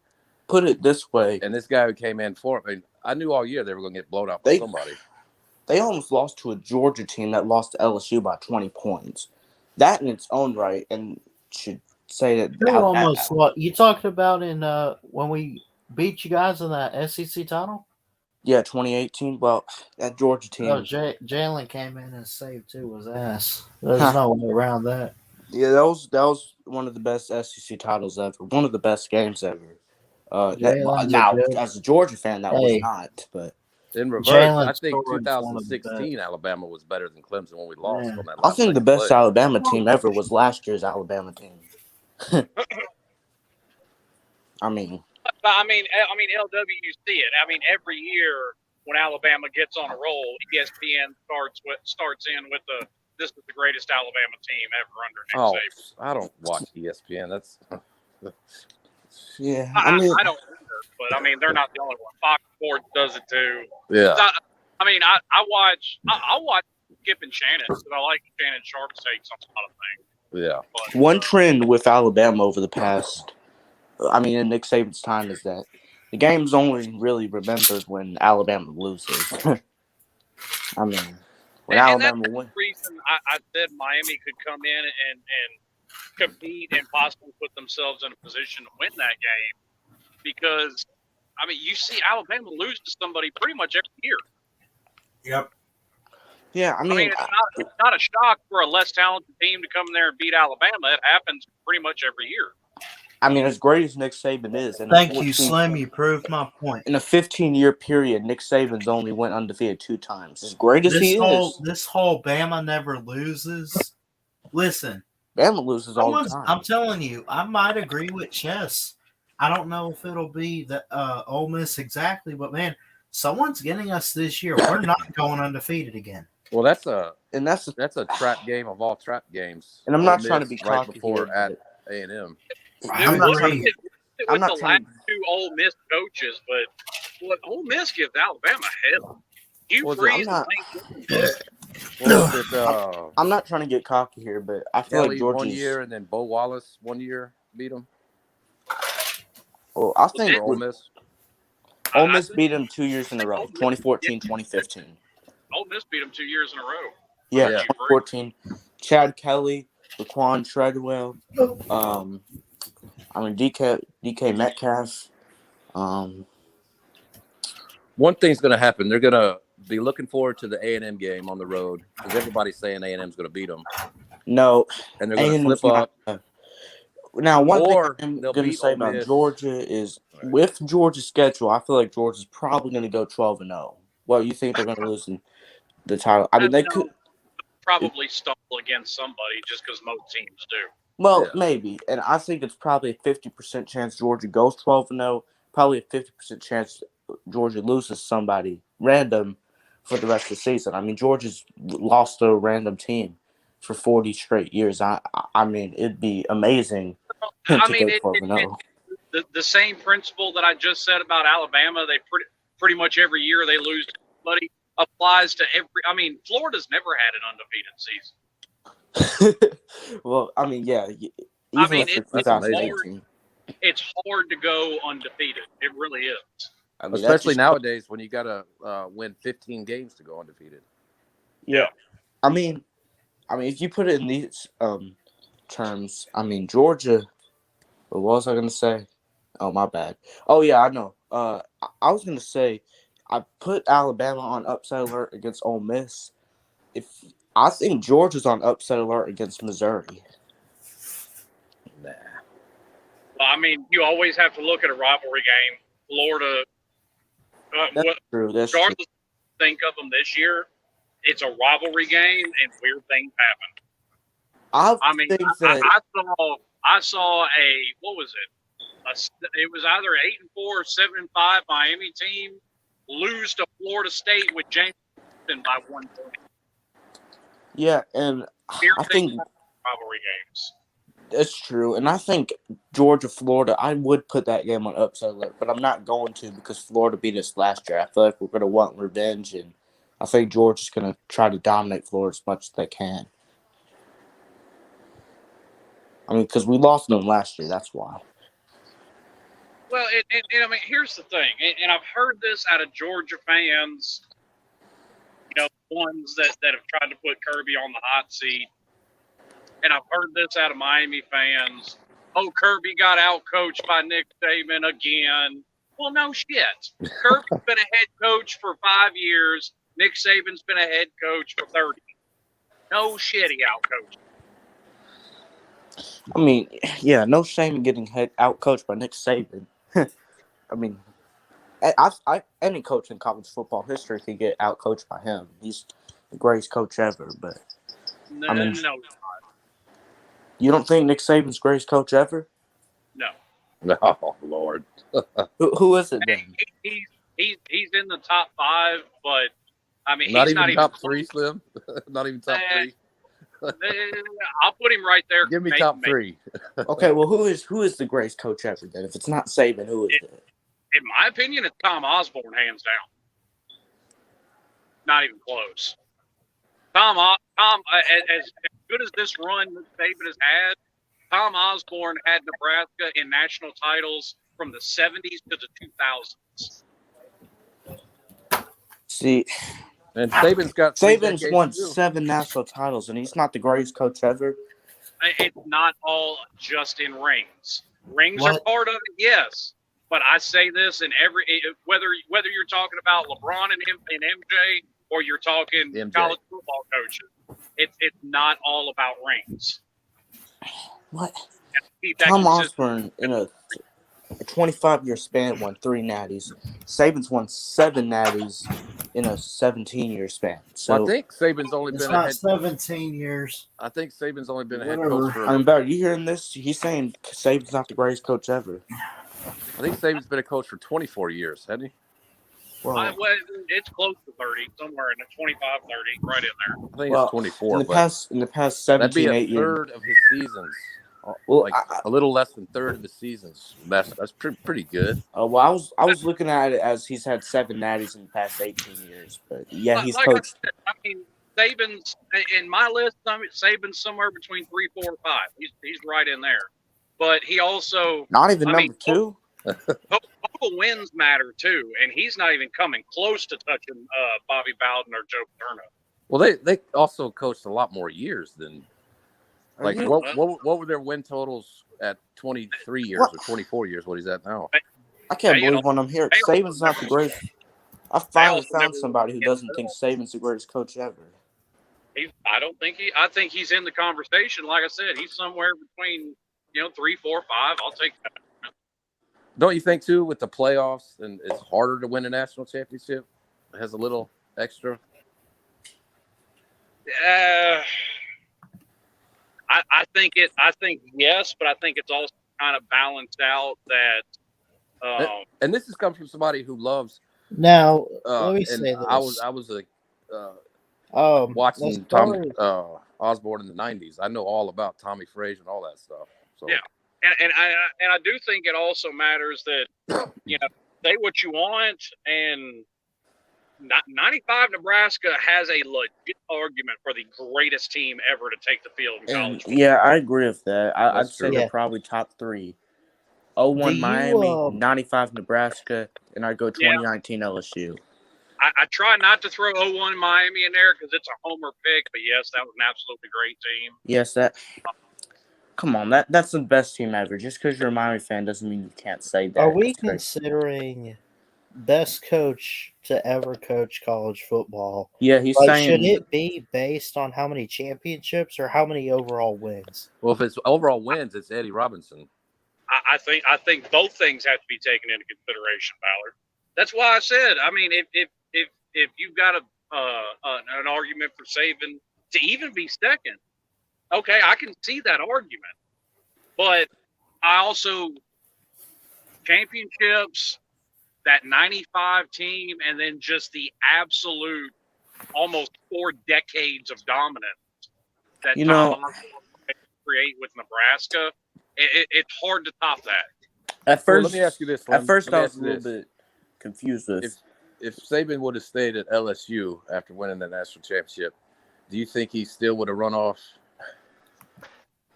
Put it this way. And this guy who came in for it, I knew all year they were going to get blown out by somebody. They almost lost to a Georgia team that lost to LSU by 20 points. That in its own right, and should say that. You talked about in when we beat you guys in that SEC title? Yeah, 2018. Well, that Georgia team. Oh, Jalen came in and saved his ass. There's no way around that. Yeah, that was one of the best SEC titles ever. One of the best games ever. Now, as a Georgia fan, that was not. But in reverse, I think 2016 Alabama was better than Clemson when we lost on that. I think the best Alabama team ever was last year's Alabama team. LW, you see it. Every year when Alabama gets on a roll, ESPN starts in with this is the greatest Alabama team ever under Nick Saban. I don't watch ESPN. That's yeah. I don't either, but they're not the only one. Fox Sports does it too. Yeah. I'll watch Skip and Shannon because I like Shannon Sharp's takes on a lot of things. Yeah. But, one trend with Alabama over the past, in Nick Saban's time, is that the game's only really remembered when Alabama loses. When Alabama wins. That's the reason I said Miami could come in and compete and possibly put themselves in a position to win that game. Because, you see Alabama lose to somebody pretty much every year. Yep. Yeah, it's not a shock for a less talented team to come in there and beat Alabama. It happens pretty much every year. As great as Nick Saban is. Thank you, Slim. You proved my point. In a 15-year period, Nick Saban's only went undefeated 2 times. As great as he is. This whole Bama never loses. Listen. Bama loses all the time. I'm telling you, I might agree with Chess. I don't know if it'll be the Ole Miss exactly, but, man, someone's getting us this year. We're not going undefeated again. Well, that's a trap game of all trap games. And I'm not trying to be right cocky before here, at A&M. I'm not trying to with the last 2 Ole Miss coaches, but what Ole Miss gives Alabama hell. I'm not trying to get cocky here, but I feel like Georgia's 1 year and then Bo Wallace 1 year beat them. Well, I think Ole Miss. Ole Miss beat them 2 years in a row, 2014, 2015. Ole Miss beat them 2 years in a row. Yeah, 2014. Chad Kelly, Laquan Treadwell, DK Metcalf. One thing's going to happen. They're going to be looking forward to the A&M game on the road because everybody's saying A&M's going to beat them. No. And they're going to flip up. Now, one thing I'm going to say about Georgia is with Georgia's schedule, I feel like Georgia's probably going to go 12-0. Well, you think they're going to lose in the title? They could probably stumble against somebody just because most teams do. Well, maybe. And I think it's probably a 50% chance Georgia goes 12-0, probably a 50% chance Georgia loses somebody random for the rest of the season. I mean, Georgia's lost to a random team for 40 straight years. I mean, it'd be amazing to go 12-0. The same principle that I just said about Alabama, they pretty much every year they lose to somebody, applies to every. I mean, Florida's never had an undefeated season. Well, I mean, yeah. It's hard to go undefeated. It really is. I mean, especially nowadays when you got to win 15 games to go undefeated. Yeah. I mean, if you put it in these terms, I mean, Georgia. What was I going to say? Oh, my bad. Oh, yeah, I know. I was going to say I put Alabama on upset alert against Ole Miss. I think Georgia's on upset alert against Missouri. Nah. Well, I mean, you always have to look at a rivalry game. Florida, That's true. Regardless of what you think of them this year, it's a rivalry game, and weird things happen. I saw a what was it? It was either 8-4 or 7-5 Miami team lose to Florida State with James by 1 point. Yeah, and I think rivalry games. That's true, and I think Georgia-Florida, I would put that game on upset alert, but I'm not going to because Florida beat us last year. I feel like we're going to want revenge, and I think Georgia's going to try to dominate Florida as much as they can. I mean, because we lost them last year, that's why. Well, and I mean, here's the thing, and I've heard this out of Georgia fans, ones that have tried to put Kirby on the hot seat. And I've heard this out of Miami fans. Oh, Kirby got out-coached by Nick Saban again. Well, no shit. Kirby's been a head coach for 5 years. Nick Saban's been a head coach for 30. No shit, he out-coached. I mean, yeah, no shame in getting out-coached by Nick Saban. I mean, any coach in college football history could get out-coached by him. He's the greatest coach ever, but... No. You don't think Nick Saban's the greatest coach ever? No. Oh, Lord. Who is it then? He's in the top 5, but I mean, not he's even not top even 3, Slim. Not even top 3. I'll put him right there. Give me top 3. Okay, well, who is the greatest coach ever then? If it's not Saban, who is it? In my opinion, it's Tom Osborne, hands down. Not even close. Tom, as good as this run that Saban has had, Tom Osborne had Nebraska in national titles from the 70s to the 2000s. See, and Saban's won 7 national titles, and he's not the greatest coach ever. It's not all just in rings. Rings are part of it, yes. But I say this in whether you're talking about LeBron and MJ or you're talking college football coaches, it's not all about rings. What? Tom Osborne in a 25-year span won 3 natties. Saban's won 7 natties in a 17-year span. So I think Saban's only been not 17 years. I think Saban's only been a head coach for. I mean, Barry, you hearing this? He's saying Saban's not the greatest coach ever. I think Saban's been a coach for 24 years, hasn't he? Well, it's close to 30, somewhere in the 25, 30, right in there. I think it's 24. In the past 17, 8 years. That'd be a third of his seasons. Well, a little less than third of the seasons. That's pretty good. Well, I was looking at it as he's had 7 natties in the past 18 years, but yeah, he's coached. I mean, Saban's in my list. Saban's somewhere between 3, 4, or 5. He's right in there, but he also not even number 2. Total wins matter too, and he's not even coming close to touching Bobby Bowden or Joe Paterno. Well, they also coached a lot more years than. Like, what were their win totals at 23 years or 24 years? What he's at now? I can't believe when I'm here. Saban's not the greatest. I finally found somebody who doesn't think Saban's the greatest coach ever. I think he's in the conversation. Like I said, he's somewhere between 3, 4, 5. I'll take that. Don't you think too, with the playoffs, and it's harder to win a national championship? It has a little extra. I think yes, but I think it's also kind of balanced out that And this has come from somebody who loves. Now, let me say this. I was watching Tommy Osborne in the '90s. I know all about Tommy Frazier and all that stuff. So yeah, and I do think it also matters that say what you want, and 95 Nebraska has a legit argument for the greatest team ever to take the field in college football. Yeah, I agree with that. I'd say they're probably top 3. 01 Miami, 95 Nebraska, and I'd go 2019 LSU. I try not to throw 01 Miami in there because it's a homer pick, but yes, that was an absolutely great team. Yes, come on, that's the best team ever. Just because you're a Miami fan doesn't mean you can't say that. Are we considering best coach to ever coach college football? Yeah, he's saying. Should it be based on how many championships or how many overall wins? Well, if it's overall wins, it's Eddie Robinson. I think both things have to be taken into consideration, Ballard. That's why I said, I mean, if you've got an argument for Saban to even be second, okay, I can see that argument. But I also championships, that 95 team, and then just the absolute almost 4 decades of dominance that Tom Osborne create with Nebraska. It's hard to top that. At first, let me ask you this. At first, I was a little bit confused with if Saban would have stayed at LSU after winning the national championship. Do you think he still would have run off?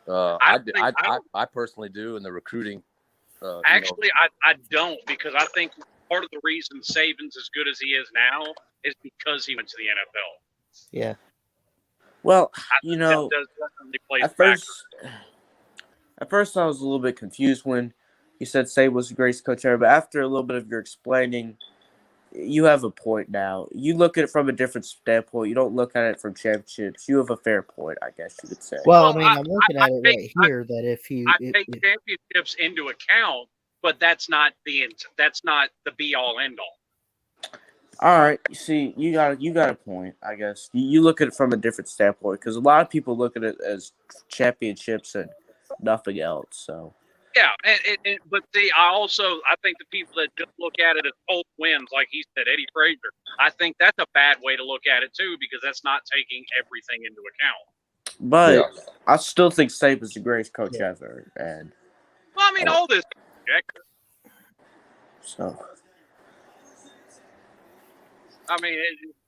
I personally do in the recruiting. Actually, I don't, because I think part of the reason Saban's as good as he is now is because he went to the NFL. Yeah. Well, at first I was a little bit confused when you said Saban was the greatest coach ever, but after a little bit of your explaining, you have a point now. You look at it from a different standpoint. You don't look at it from championships. You have a fair point, I guess you could say. Well, I mean, I'm looking at it right here that if you take championships into account, but that's not the be all end all. All right, you see, you got a point, I guess. You look at it from a different standpoint because a lot of people look at it as championships and nothing else. So. Yeah, but I think the people that just look at it as both wins, like he said, Eddie Frazier, I think that's a bad way to look at it too, because that's not taking everything into account. But I still think Saban's the greatest coach ever, and well, I mean, all this. So. I mean,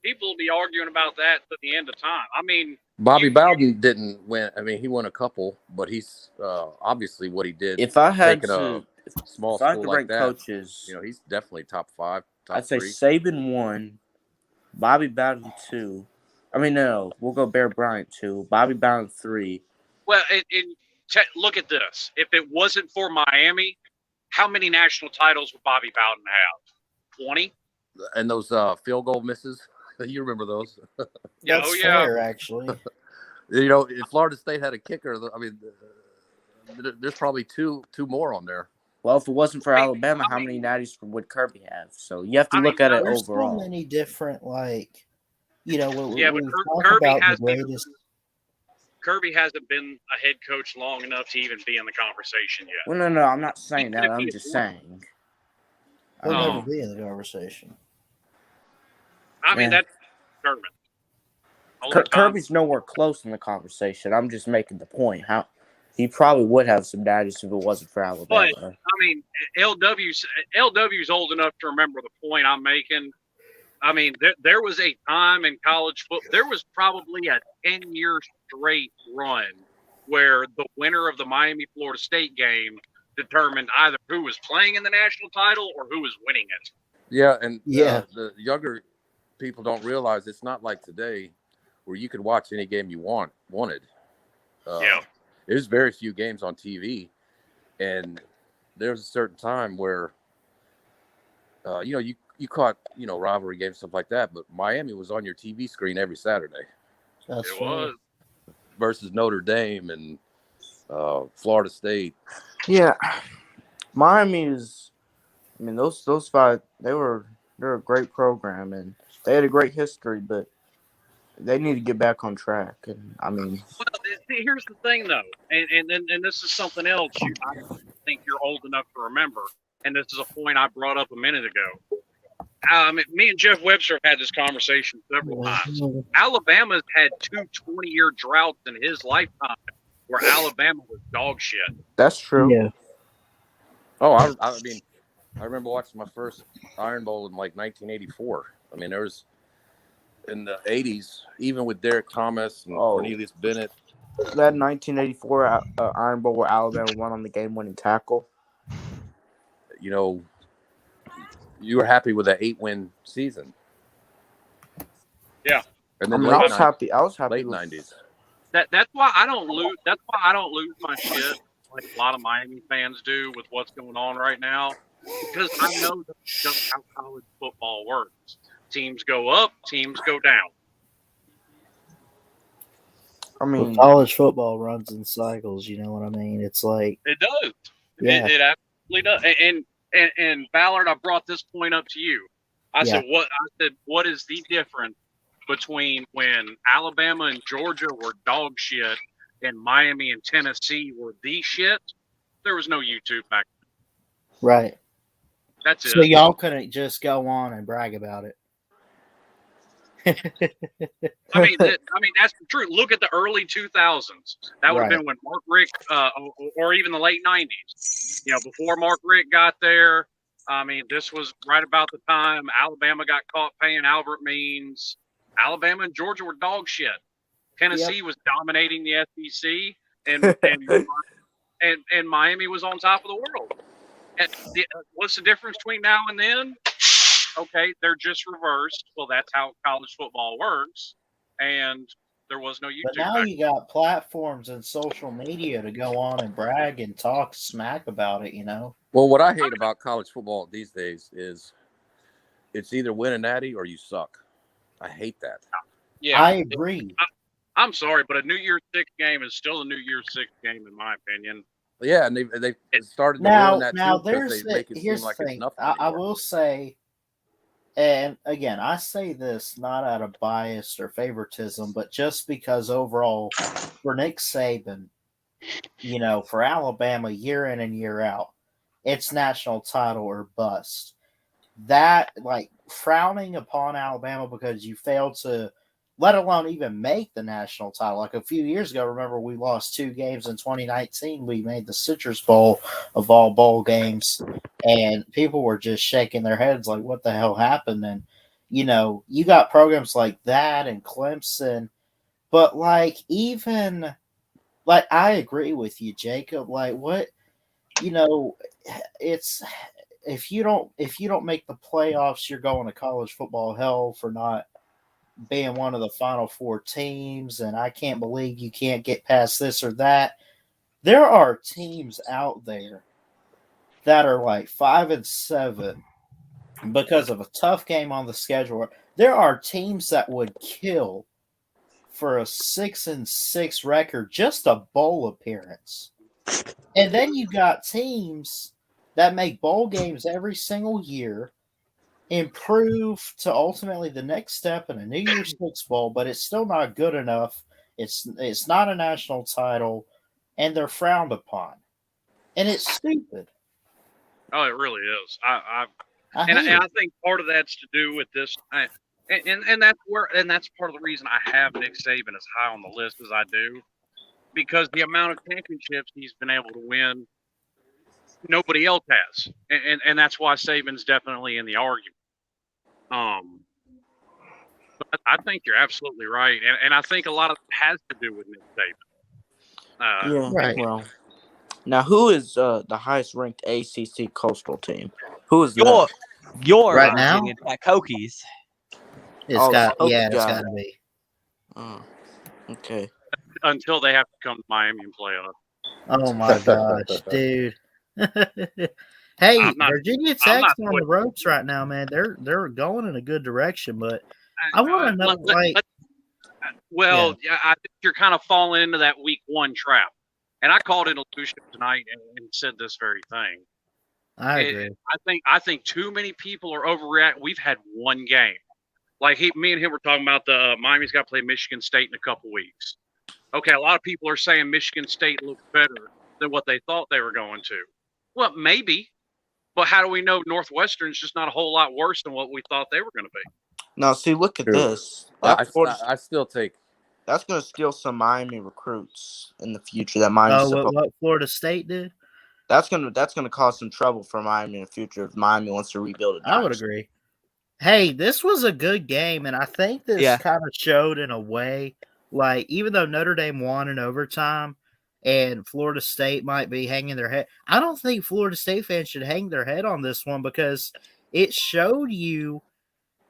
people will be arguing about that to the end of time. I mean, Bobby Bowden didn't win. I mean, he won a couple, but he's obviously what he did. If I had a small school like that, coaches, he's definitely top 5. I'd say Saban 1, Bobby Bowden 2. I mean, no, we'll go Bear Bryant 2, Bobby Bowden 3. Well, look at this. If it wasn't for Miami, how many national titles would Bobby Bowden have? 20? And those field goal misses, you remember those? That's fair, actually. If Florida State had a kicker, I mean, there's probably two more on there. Well, if it wasn't for Alabama, how many natties would Kirby have? So you have to look at it overall. There's so many different, Kirby hasn't been a head coach long enough to even be in the conversation yet. Well, no, I'm not saying that. I'm just saying. He'll never be in the conversation. I mean, that's determined. Kirby's nowhere close in the conversation. I'm just making the point. How he probably would have some daddies if it wasn't for Alabama. But, I mean, LW's old enough to remember the point I'm making. I mean, there was a time in college football, there was probably a 10-year straight run where the winner of the Miami-Florida State game determined either who was playing in the national title or who was winning it. Yeah, and the younger people don't realize it's not like today where you could watch any game you wanted. There's very few games on TV, and there's a certain time where, you caught, rivalry games, stuff like that, but Miami was on your TV screen every Saturday. That's it was. Versus Notre Dame and Florida State. Yeah. Miami is, I mean, those 5, they're a great program, and they had a great history, but they need to get back on track. And I mean, here's the thing, though, and this is something else I think you're old enough to remember, and this is a point I brought up a minute ago. Me and Jeff Webster have had this conversation several times. Alabama's had 2 20-year droughts in his lifetime where Alabama was dog shit. That's true. Yeah. Oh, I mean, I remember watching my first Iron Bowl in like 1984. I mean, there was in the 80s, even with Derek Thomas and Cornelius Bennett. That 1984 Iron Bowl where Alabama won on the game-winning tackle. You know, you were happy with that 8-win season. Yeah, and then I was happy. Late 90s. That's why I don't lose. That's why I don't lose my shit like a lot of Miami fans do with what's going on right now, because I know that's just how college football works. Teams go up, teams go down. I mean, college football runs in cycles. You know what I mean? It's like it does. Yeah. It absolutely does. And Ballard, I brought this point up to you. I said, what is the difference between when Alabama and Georgia were dog shit and Miami and Tennessee were the shit? There was no YouTube back then. Right. That's it. So y'all couldn't just go on and brag about it. I mean, that's true. Look at the early 2000s. That would have been when Mark Richt, or even the late 90s. You know, before Mark Richt got there. I mean, this was right about the time Alabama got caught paying Albert Means. Alabama and Georgia were dog shit. Tennessee was dominating the SEC, and Miami was on top of the world. And what's the difference between now and then? Okay, they're just reversed. Well, that's how college football works. And there was no YouTube. But now you got platforms and social media to go on and brag and talk smack about it, you know? Well, what I hate about college football these days is it's either win a natty or you suck. I hate that. Yeah, I agree. I'm sorry, but a New Year's Six game is still a New Year's Six game, in my opinion. Yeah, and they started to ruin that too because they make it seem like it's nothing anymore. I will say, and again, I say this not out of bias or favoritism, but just because overall for Nick Saban, you know, for Alabama year in and year out, it's national title or bust. That, like, frowning upon Alabama because you failed to, let alone even make the national title. Like a few years ago, remember, we lost 2 games in 2019. We made the Citrus Bowl of all bowl games, and people were just shaking their heads like, what the hell happened? And, you know, you got programs like that and Clemson, but, like, even, like, I agree with you, Jacob. Like, what, you know, it's, if you don't make the playoffs, you're going to college football hell for not being one of the final 4 teams, and I can't believe you can't get past this or that. There are teams out there that are like 5-7 because of a tough game on the schedule. There are teams that would kill for a 6-6 record, just a bowl appearance. And then you got teams that make bowl games every single year, improve to ultimately the next step in a New Year's Six Bowl, but it's still not good enough. It's not a national title, and they're frowned upon, and it's stupid. Oh, it really is. I think part of that's to do with this, and that's part of the reason I have Nick Saban as high on the list as I do, because the amount of championships he's been able to win, nobody else has, and that's why Saban's definitely in the argument. But I think you're absolutely right, and I think a lot of it has to do with Nick Saban. Yeah, right. Well, now who is the highest ranked ACC coastal team? Who is that? Your Right now? It's got Hokies. It's got got to be. Oh, okay. Until they have to come to Miami and play us. Oh my gosh, dude. Hey, Virginia Tech's on the ropes right now, man. They're going in a good direction, but I want to know, I think you're kind of falling into that week 1 trap. And I called in illusion tonight and said this very thing. I agree. I think too many people are overreacting. We've had 1 game. Like me and him were talking about the Miami's got to play Michigan State in a couple weeks. Okay, a lot of people are saying Michigan State looks better than what they thought they were going to. Well, maybe, But how do we know Northwestern's just not a whole lot worse than what we thought they were going to be? Now, see, look at True. this. I still take. That's going to steal some Miami recruits in the future. That Miami's what Florida State did? That's gonna cause some trouble for Miami in the future if Miami wants to rebuild it. I would agree. Hey, this was a good game, and I think this kind of showed in a way, like, even though Notre Dame won in overtime and Florida State might be hanging their head, I don't think Florida State fans should hang their head on this one because it showed you,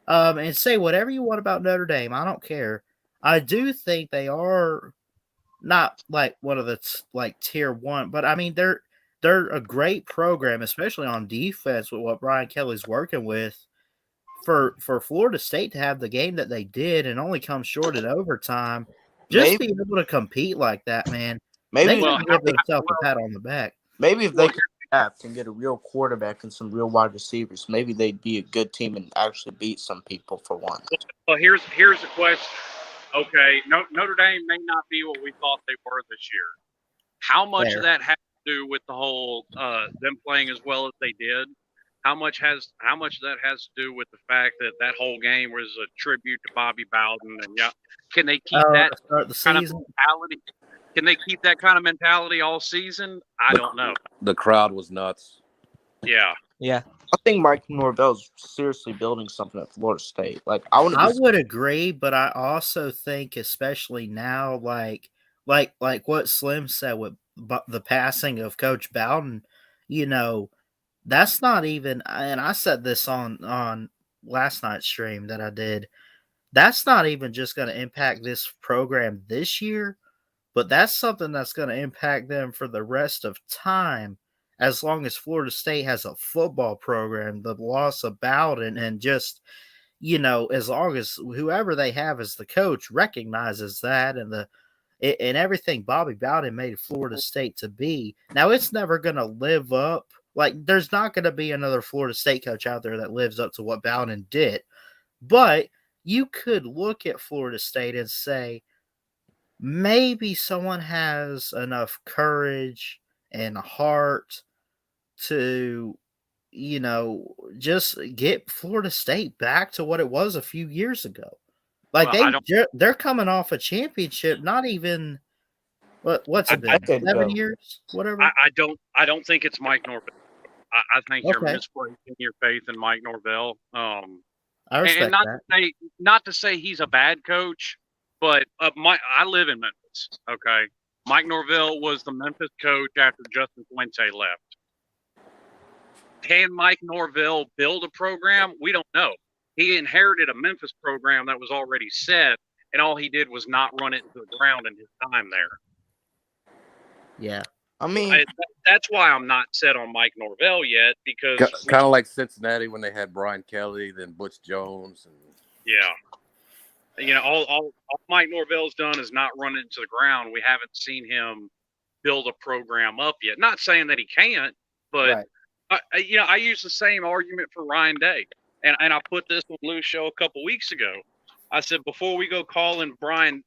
and say whatever you want about Notre Dame, I don't care. I do think they are not like one of the like tier one, but I mean they're a great program, especially on defense with what Brian Kelly's working with. For Florida State to have the game that they did and only come short in overtime, just being able to compete like that, man, they can give themselves a pat on the back. Maybe if they can get a real quarterback and some real wide receivers, maybe they'd be a good team and actually beat some people for once. Well, here's the question. Okay, Notre Dame may not be what we thought they were this year. How much of that has to do with the whole them playing as well as they did? How much of that has to do with the fact that whole game was a tribute to Bobby Bowden? And can they keep that kind of mentality? Can they keep that kind of mentality all season? I don't know. The crowd was nuts. Yeah. I think Mike Norvell's seriously building something at Florida State. Like I would agree, but I also think, especially now, like what Slim said with the passing of Coach Bowden, that's not even. And I said this on last night's stream that I did. That's not even just going to impact this program this year, but that's something that's going to impact them for the rest of time. As long as Florida State has a football program, the loss of Bowden and just, as long as whoever they have as the coach recognizes that and everything Bobby Bowden made Florida State to be. Now, it's never going to live up. Like, there's not going to be another Florida State coach out there that lives up to what Bowden did. But you could look at Florida State and say, maybe someone has enough courage and heart to, just get Florida State back to what it was a few years ago. Like they're coming off a championship, not even what's it been, 7 years, whatever. I don't think it's Mike Norvell. I think you're misplacing your faith in Mike Norvell. I respect that. Not to say he's a bad coach, but I live in Memphis. Okay, Mike Norvell was the Memphis coach after Justin Fuente left. Can Mike Norvell build a program? We don't know. He inherited a Memphis program that was already set, and all he did was not run it into the ground in his time there. Yeah. I mean, that's why I'm not set on Mike Norvell yet, because kind of like Cincinnati when they had Brian Kelly, then Butch Jones, and all Mike Norvell's done is not run it into the ground. We haven't seen him build a program up yet. Not saying that he can't, but right. I use the same argument for Ryan Day, and I put this on Lou's show a couple weeks ago. I said before we go calling Ryan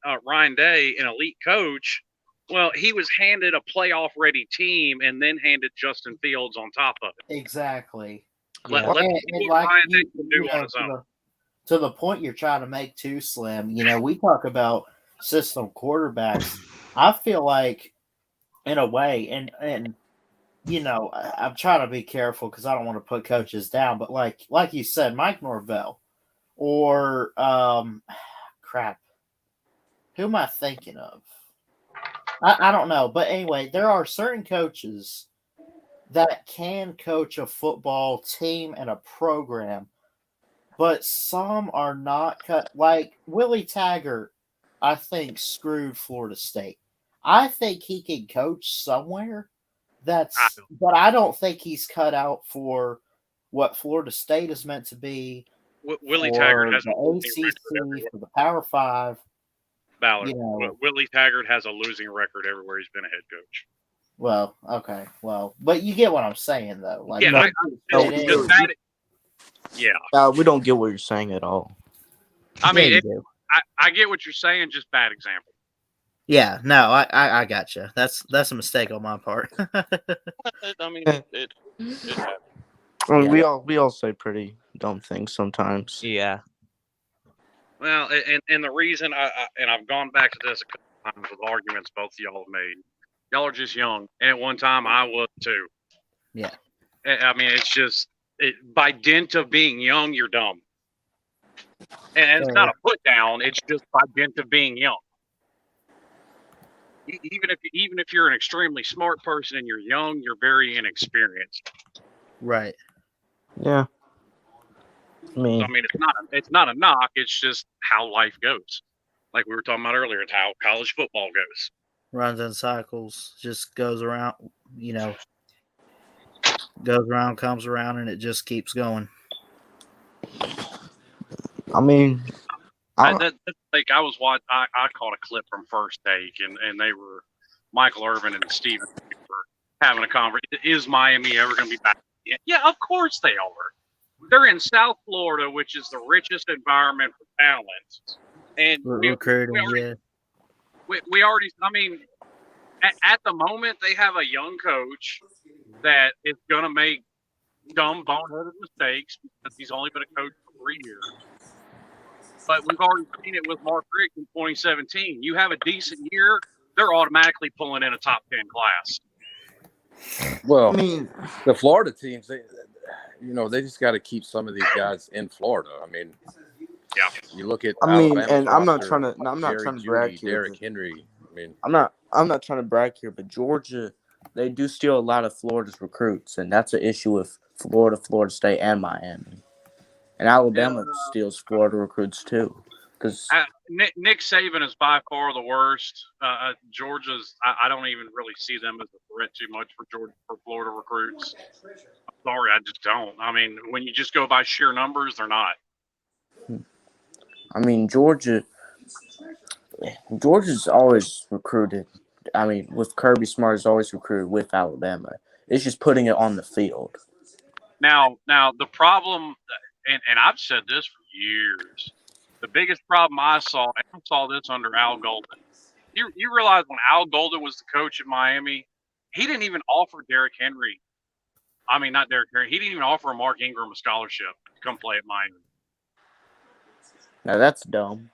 Day an elite coach. Well, he was handed a playoff-ready team and then handed Justin Fields on top of it. Exactly. Let Ryan Day do on his own. To the point you're trying to make too, Slim, we talk about system quarterbacks. I feel like, in a way, and I'm trying to be careful because I don't want to put coaches down, but like you said, Mike Norvell or who am I thinking of? I don't know, but anyway, there are certain coaches that can coach a football team and a program, but some are not cut. Like Willie Taggart, I think screwed Florida State. I think he can coach somewhere. But I don't think he's cut out for what Florida State is meant to be. Willie Taggart has the ACC, for the Power 5. Ballard. Willie Taggart has a losing record everywhere he's been a head coach. Well, okay. Well, but you get what I'm saying, though. Like, we don't get what you're saying at all. I mean, I get what you're saying, just bad example. Yeah, no, I got you. That's a mistake on my part. I mean, it happened. I mean, we all say pretty dumb things sometimes. Yeah. Well, and the reason I've gone back to this a couple times with arguments both of y'all have made. Y'all are just young, and at one time I was too. Yeah. I mean, it's just by dint of being young, you're dumb, and it's not a put down. It's just by dint of being young. Even if you're an extremely smart person and you're young, you're very inexperienced. Right. Yeah. I mean, it's not a knock. It's just how life goes. Like we were talking about earlier, it's how college football goes. Runs in cycles, just goes around, goes around, comes around, and it just keeps going. I mean, I was watching. I caught a clip from First Take, and they were Michael Irvin and Steven were having a conversation. Is Miami ever going to be back? Yeah, of course they are. They're in South Florida, which is the richest environment for talent. And we already. I mean, at the moment they have a young coach that is going to make dumb, boneheaded mistakes because he's only been a coach for 3 years. But we've already seen it with Mark Richt in 2017. You have a decent year, they're automatically pulling in a top 10 class. Well, I mean, the Florida teams, they just got to keep some of these guys in Florida. I mean, yeah. You look at. And I'm not trying to brag here. Derrick Henry. I mean, I'm not trying to brag here, but Georgia, they do steal a lot of Florida's recruits, and that's an issue with Florida State, and Miami. And Alabama steals Florida recruits too. Because Nick Saban is by far the worst. Georgia's, I don't even really see them as a threat too much for Florida recruits. I'm sorry, I just don't. I mean, when you just go by sheer numbers, they're not. I mean, Georgia's always recruited. I mean, with Kirby Smart is always recruited with Alabama. It's just putting it on the field. Now the problem, and I've said this for years, the biggest problem I saw this under Al Golden. You realize when Al Golden was the coach at Miami, he didn't even offer Derrick Henry. I mean, not Derrick Henry. He didn't even offer Mark Ingram a scholarship to come play at Miami. Now that's dumb.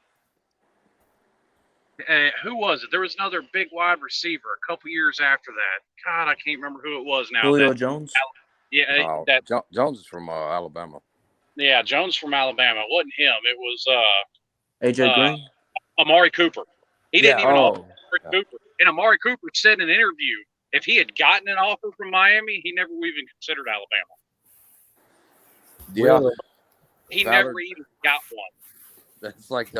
Who was it? There was another big wide receiver a couple years after that. God, I can't remember who it was now. Julio Jones? Yeah. Jones is from Alabama. Yeah, Jones from Alabama. It wasn't him. It was A.J. Green? Amari Cooper. He didn't even offer Yeah. Cooper. And Amari Cooper said in an interview, if he had gotten an offer from Miami, he never even considered Alabama. Yeah. He never even got one. That's like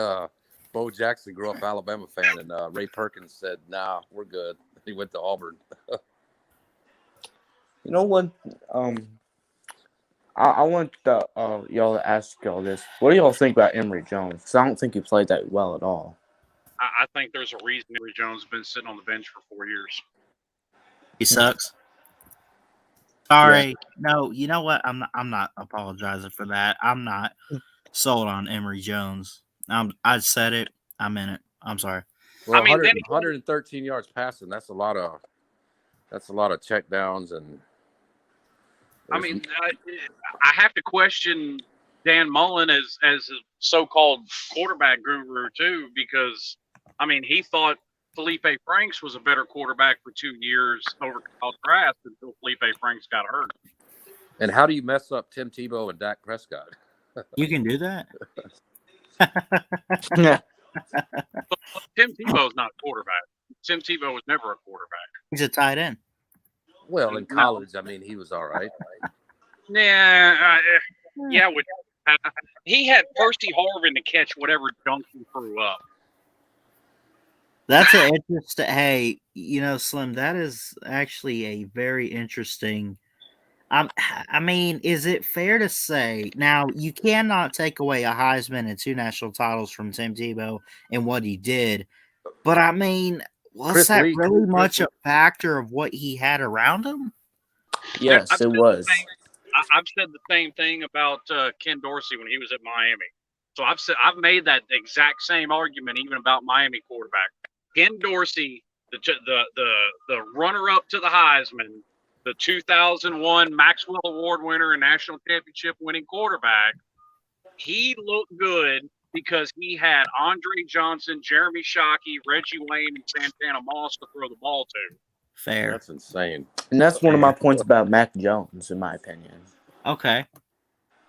Bo Jackson grew up Alabama fan, and Ray Perkins said, "Nah, we're good." He went to Auburn. You know what? I want y'all to ask y'all this. What do y'all think about Emory Jones? Because I don't think he played that well at all. I think there's a reason Emory Jones has been sitting on the bench for 4 years. He sucks. Sorry. Yeah. No, you know what? I'm not apologizing for that. I'm not sold on Emory Jones. I said it. I'm in it. I'm sorry. Well, 113 yards passing. That's a lot of check downs, and I mean, I have to question Dan Mullen as a so-called quarterback guru too, because I mean he thought Felipe Franks was a better quarterback for 2 years over Kyle Trask until Felipe Franks got hurt. And how do you mess up Tim Tebow and Dak Prescott? You can do that. Yeah. But Tim Tebow's not a quarterback. Tim Tebow was never a quarterback. He's a tight end. Well, in college, I mean, he was all right. Yeah, he had Percy Harvin to catch whatever junk he threw up. That's an interesting. Hey, Slim, that is actually a very interesting. I mean, is it fair to say now you cannot take away a Heisman and 2 national titles from Tim Tebow and what he did, but I mean, was that really much a factor of what he had around him? Yes, it was. I've said the same thing about Ken Dorsey when he was at Miami. So I've made that exact same argument even about Miami quarterback Ken Dorsey, the runner-up to the Heisman, the 2001 Maxwell Award winner and national championship winning quarterback, he looked good because he had Andre Johnson, Jeremy Shockey, Reggie Wayne, and Santana Moss to throw the ball to. Fair. That's insane. And that's one of my points about Mac Jones, in my opinion. Okay.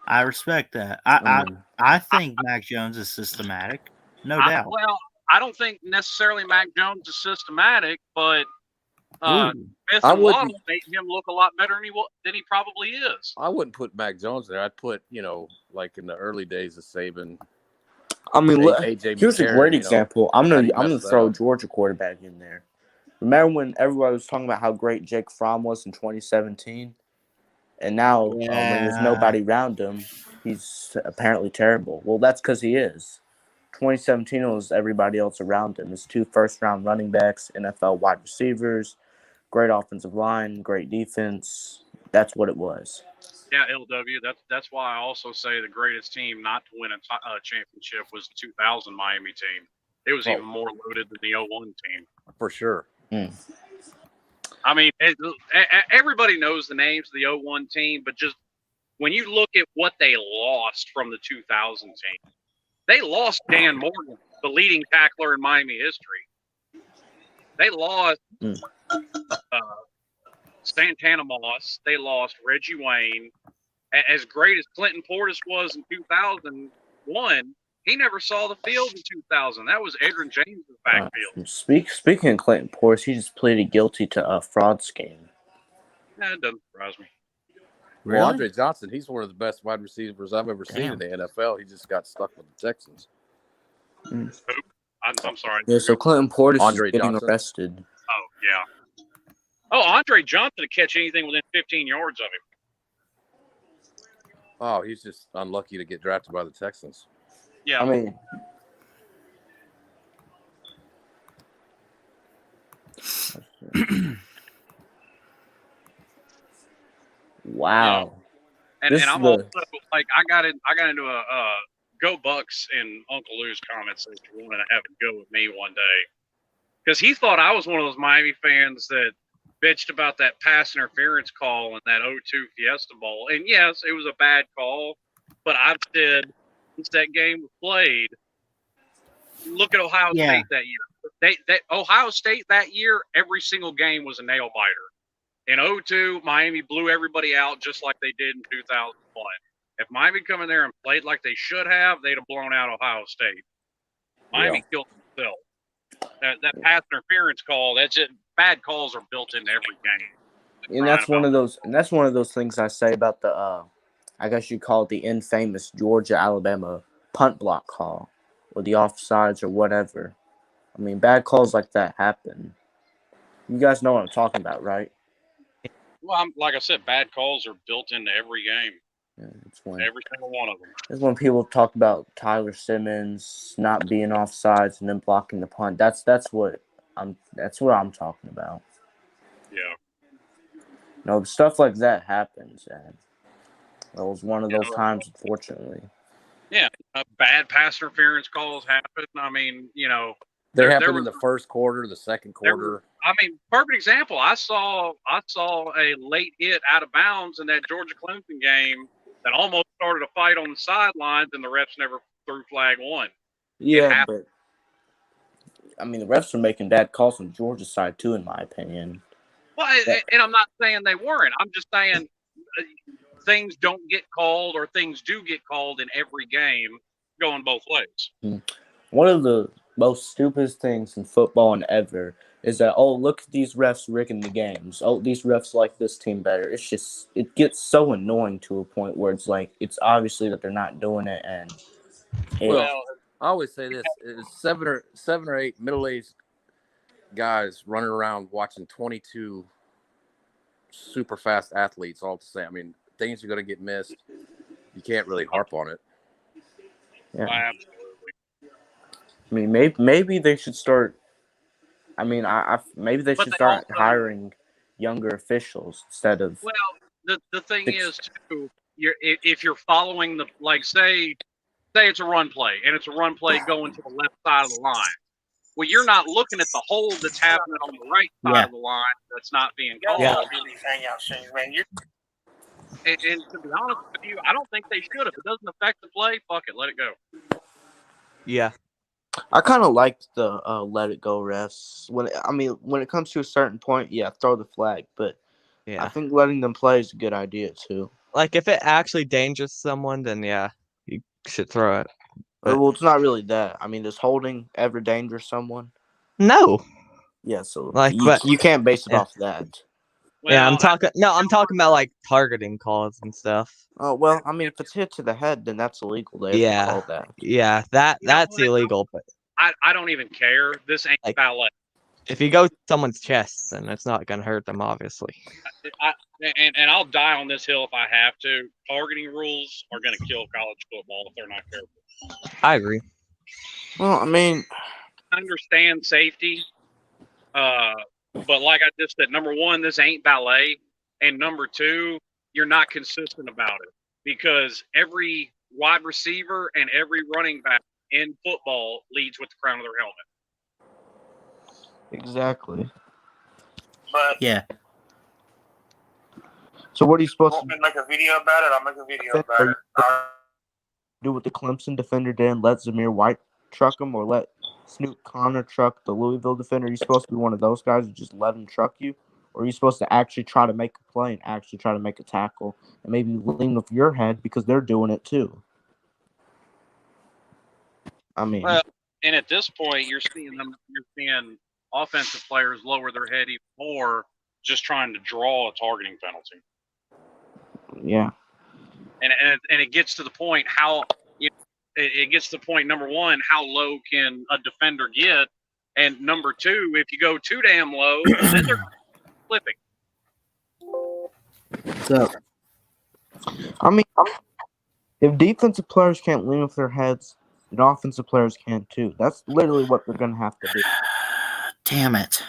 I respect that. I think Mac Jones is systematic. No doubt. Well, I don't think necessarily Mac Jones is systematic, but Smith and Waddle made him look a lot better than he probably is. I wouldn't put Mac Jones there. I'd put, like in the early days of Saban. I mean, AJ here's McCarron, a great example. I'm gonna throw up. Georgia quarterback in there. Remember when everybody was talking about how great Jake Fromm was in 2017, and now when there's nobody around him, he's apparently terrible. Well, that's because he is. 2017 was everybody else around him. His 2 first-round running backs, NFL wide receivers, great offensive line, great defense. That's what it was. Yeah, LW. That's why I also say the greatest team not to win a championship was the 2000 Miami team. It was even more loaded than the 01 team. For sure. I mean, everybody knows the names of the 01 team, but just when you look at what they lost from the 2000 team, they lost Dan Morgan, the leading tackler in Miami history. They lost Santana Moss. They lost Reggie Wayne. As great as Clinton Portis was in 2001, he never saw the field in 2000. That was Edrin James' backfield. Speaking of Clinton Portis, he just pleaded guilty to a fraud scheme. Nah, it doesn't surprise me. Well, Andre Johnson, he's one of the best wide receivers I've ever seen in the NFL. He just got stuck with the Texans. I'm sorry. Yeah, so Clinton Portis Andre is getting Johnson. arrested. Oh, yeah. Oh, Andre Johnson to catch anything within 15 yards of him. Oh, he's just unlucky to get drafted by the Texans. Yeah. I mean, wow. Yeah. And I'm also like I got into a Go Bucks in Uncle Lou's comment section wanting to have a go with me one day because he thought I was one of those Miami fans that bitched about that pass interference call in that 0-2 Fiesta Bowl. And yes, it was a bad call, but I've said since that game was played, look at Ohio State that year. Ohio State that year, every single game was a nail biter. In 0-2, Miami blew everybody out just like they did in 2001. If Miami come in there and played like they should have, they'd have blown out Ohio State. Miami killed themselves. That pass interference call, that's it. Bad calls are built into every game. And that's one of those things I say about the I guess you call it the infamous Georgia-Alabama punt block call or the offsides or whatever. I mean, bad calls like that happen. You guys know what I'm talking about, right? Well, like I said, bad calls are built into every game. Yeah, every single one of them. That's when people talk about Tyler Simmons not being offsides and then blocking the punt. That's what I'm talking about. Yeah. No, stuff like that happens, and it was one of those times, unfortunately. Yeah, bad pass interference calls happen. I mean, they happen in the first quarter, the second quarter. Perfect example. I saw a late hit out of bounds in that Georgia Clemson game that almost started a fight on the sidelines, and the refs never threw flag one. Yeah, but I mean, the refs are making bad calls on Georgia's side too, in my opinion. Well, and I'm not saying they weren't. I'm just saying things don't get called or things do get called in every game, going both ways. One of the most stupidest things in football and ever is that, look at these refs rigging the games. These refs like this team better. It gets so annoying to a point where it's like, it's obviously that they're not doing it. And I always say this: is seven or eight middle-aged guys running around watching 22 super fast athletes all the same. I mean, things are going to get missed. You can't really harp on it. Yeah. Absolutely. I mean, maybe they should start. I mean, maybe they should start hiring younger officials instead of. Well, the thing is too, if you're following say it's a run play and it's a run play going to the left side of the line. Well, you're not looking at the hole that's happening on the right side of the line that's not being called. Yeah. Hangout streams, man. And to be honest with you, I don't think they should. If it doesn't affect the play, fuck it, let it go. Yeah. I kind of like the let it go refs. When it comes to a certain point, yeah, throw the flag. But Yeah. I think letting them play is a good idea too. Like if it actually dangers someone, then yeah, you should throw it. But Well, it's not really that. I mean, does holding ever danger someone? no. Yeah, so Like, you can't base it yeah. off that. Well, Yeah, I'm talking about like targeting calls and stuff. Oh well, I mean, if it's hit to the head, then that's illegal. They have to call that. Yeah, that's illegal. But I don't even care. This ain't Like- ballet. if you go to someone's chest, then it's not gonna hurt them, obviously. And I'll die on this hill if I have to. Targeting rules are going to kill college football if they're not careful. I agree. Well, I mean, I understand safety, but like I just said, number one, this ain't ballet, and number two, you're not consistent about it because every wide receiver and every running back in football leads with the crown of their helmet. exactly. But Yeah. So what are you supposed want to me to make a video about it? I'll make a video about it. do with the Clemson defender then? Let Zamir White truck him, or let Snoop Connor truck the Louisville defender? Are you supposed to be one of those guys who just let him truck you? Or are you supposed to actually try to make a play and actually try to make a tackle and maybe lean with your head because they're doing it too? I mean, Well, and at this point, you're seeing offensive players lower their head even more, just trying to draw a targeting penalty. yeah. And it gets to the point it gets to the point, number one, how low can a defender get? And number two, if you go too damn low, then they're flipping. So I mean, if defensive players can't lean with their heads, then offensive players can't too. That's literally what they're going to have to do. damn it.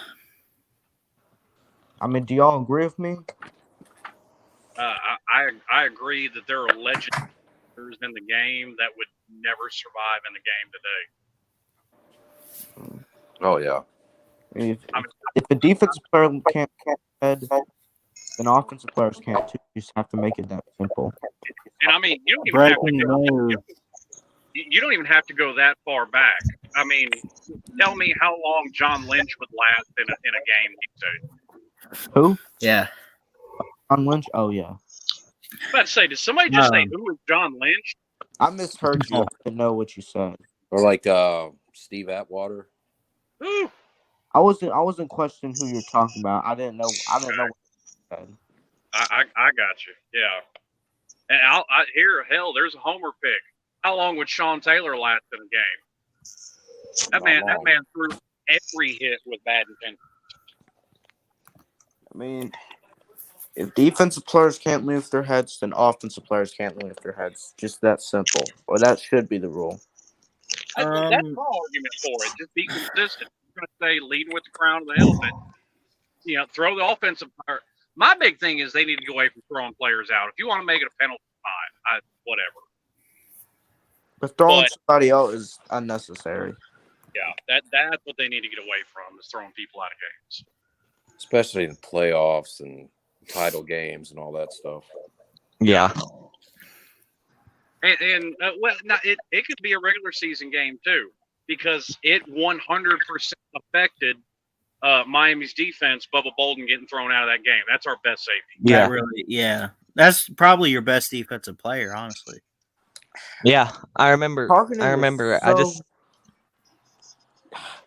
I mean, do y'all agree with me? I agree that there are legendary in the game that would never survive in the game today. Oh yeah. If a defensive player can't head, then offensive players can't too. You just have to make it that simple. And I mean, you don't even have to go that far back. I mean, tell me how long John Lynch would last in a game these days. Who? Yeah. John Lynch? Oh, yeah. I was about to say, did somebody just say who is John Lynch? I misheard you. I didn't know what you said. Or like Steve Atwater. Ooh. I wasn't questioning who you're talking about. I didn't know what you said. I got you. Yeah. And hell, there's a homer pick. How long would Sean Taylor last in a game? That man threw every hit with bad intent. I mean, if defensive players can't move their heads, then offensive players can't move their heads. Just that simple. Or that should be the rule. That's my argument for it. Just be consistent. I'm going to say leading with the crown of the helmet. Throw the offensive player. My big thing is they need to go away from throwing players out. If you want to make it a penalty, fine. Whatever. But throwing somebody out is unnecessary. Yeah, that's what they need to get away from, is throwing people out of games. Especially in playoffs and title games and all that stuff. Yeah. And it could be a regular season game too, because it 100% affected Miami's defense. Bubba Bolden getting thrown out of that game. That's our best safety. Yeah. Yeah. That's probably your best defensive player, honestly. Yeah, I remember.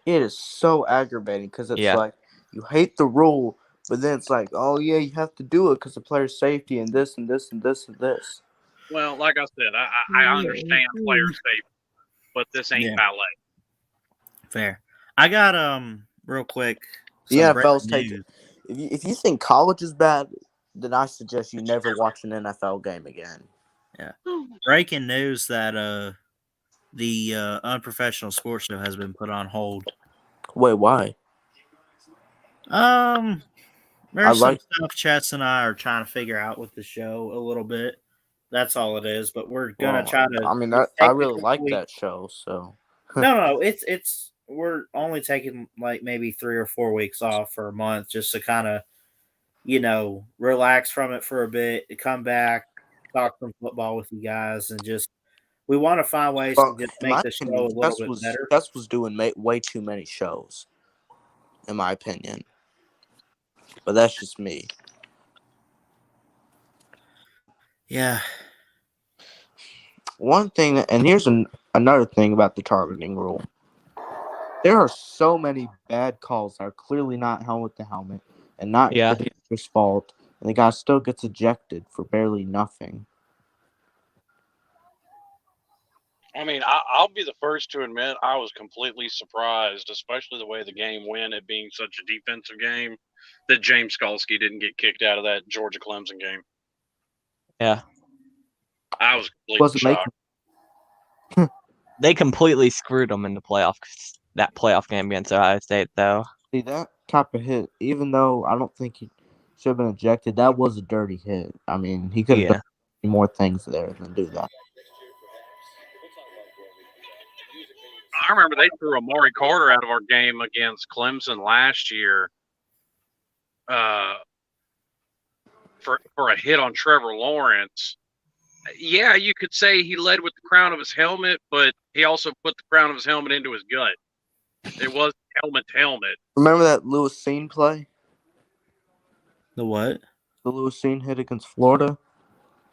It is so aggravating because it's like you hate the rule, but then it's like, oh yeah, you have to do it because of player safety and this and this and this and this. Well, like I said, I understand player safety, but this ain't ballet. Fair. I got real quick. Yeah, fellas, take it. If you think college is bad, then I suggest you never watch an NFL game again. Yeah. Breaking news that the Unprofessional Sports Show has been put on hold. Wait, why? There's some stuff Chess and I are trying to figure out with the show a little bit. That's all it is. But we're gonna try to. I mean, I really like that show. So no, it's we're only taking like maybe 3 or 4 weeks off for a month just to kind of, you know, relax from it for a bit, come back, talk some football with you guys, and just we want to find ways to Well, just in make my the show opinion, a little bit better. Chess was doing way too many shows, in my opinion. But that's just me. Yeah. One thing, and here's another thing about the targeting rule. There are so many bad calls that are clearly not helmet to helmet and not the hitter's fault, and the guy still gets ejected for barely nothing. I mean, I'll be the first to admit I was completely surprised, especially the way the game went, it being such a defensive game, that James Skalski didn't get kicked out of that Georgia Clemson game. Yeah. I was completely shocked. They completely screwed them in the that playoff game against Ohio State, though. See, that type of hit, even though I don't think he should have been ejected, that was a dirty hit. I mean, he could have done more things there than do that. I remember they threw Amari Carter out of our game against Clemson last year for a hit on Trevor Lawrence. Yeah, you could say he led with the crown of his helmet, but he also put the crown of his helmet into his gut. It was helmet to helmet. Remember that Lewis Scene play? The what? The Lewis Scene hit against Florida?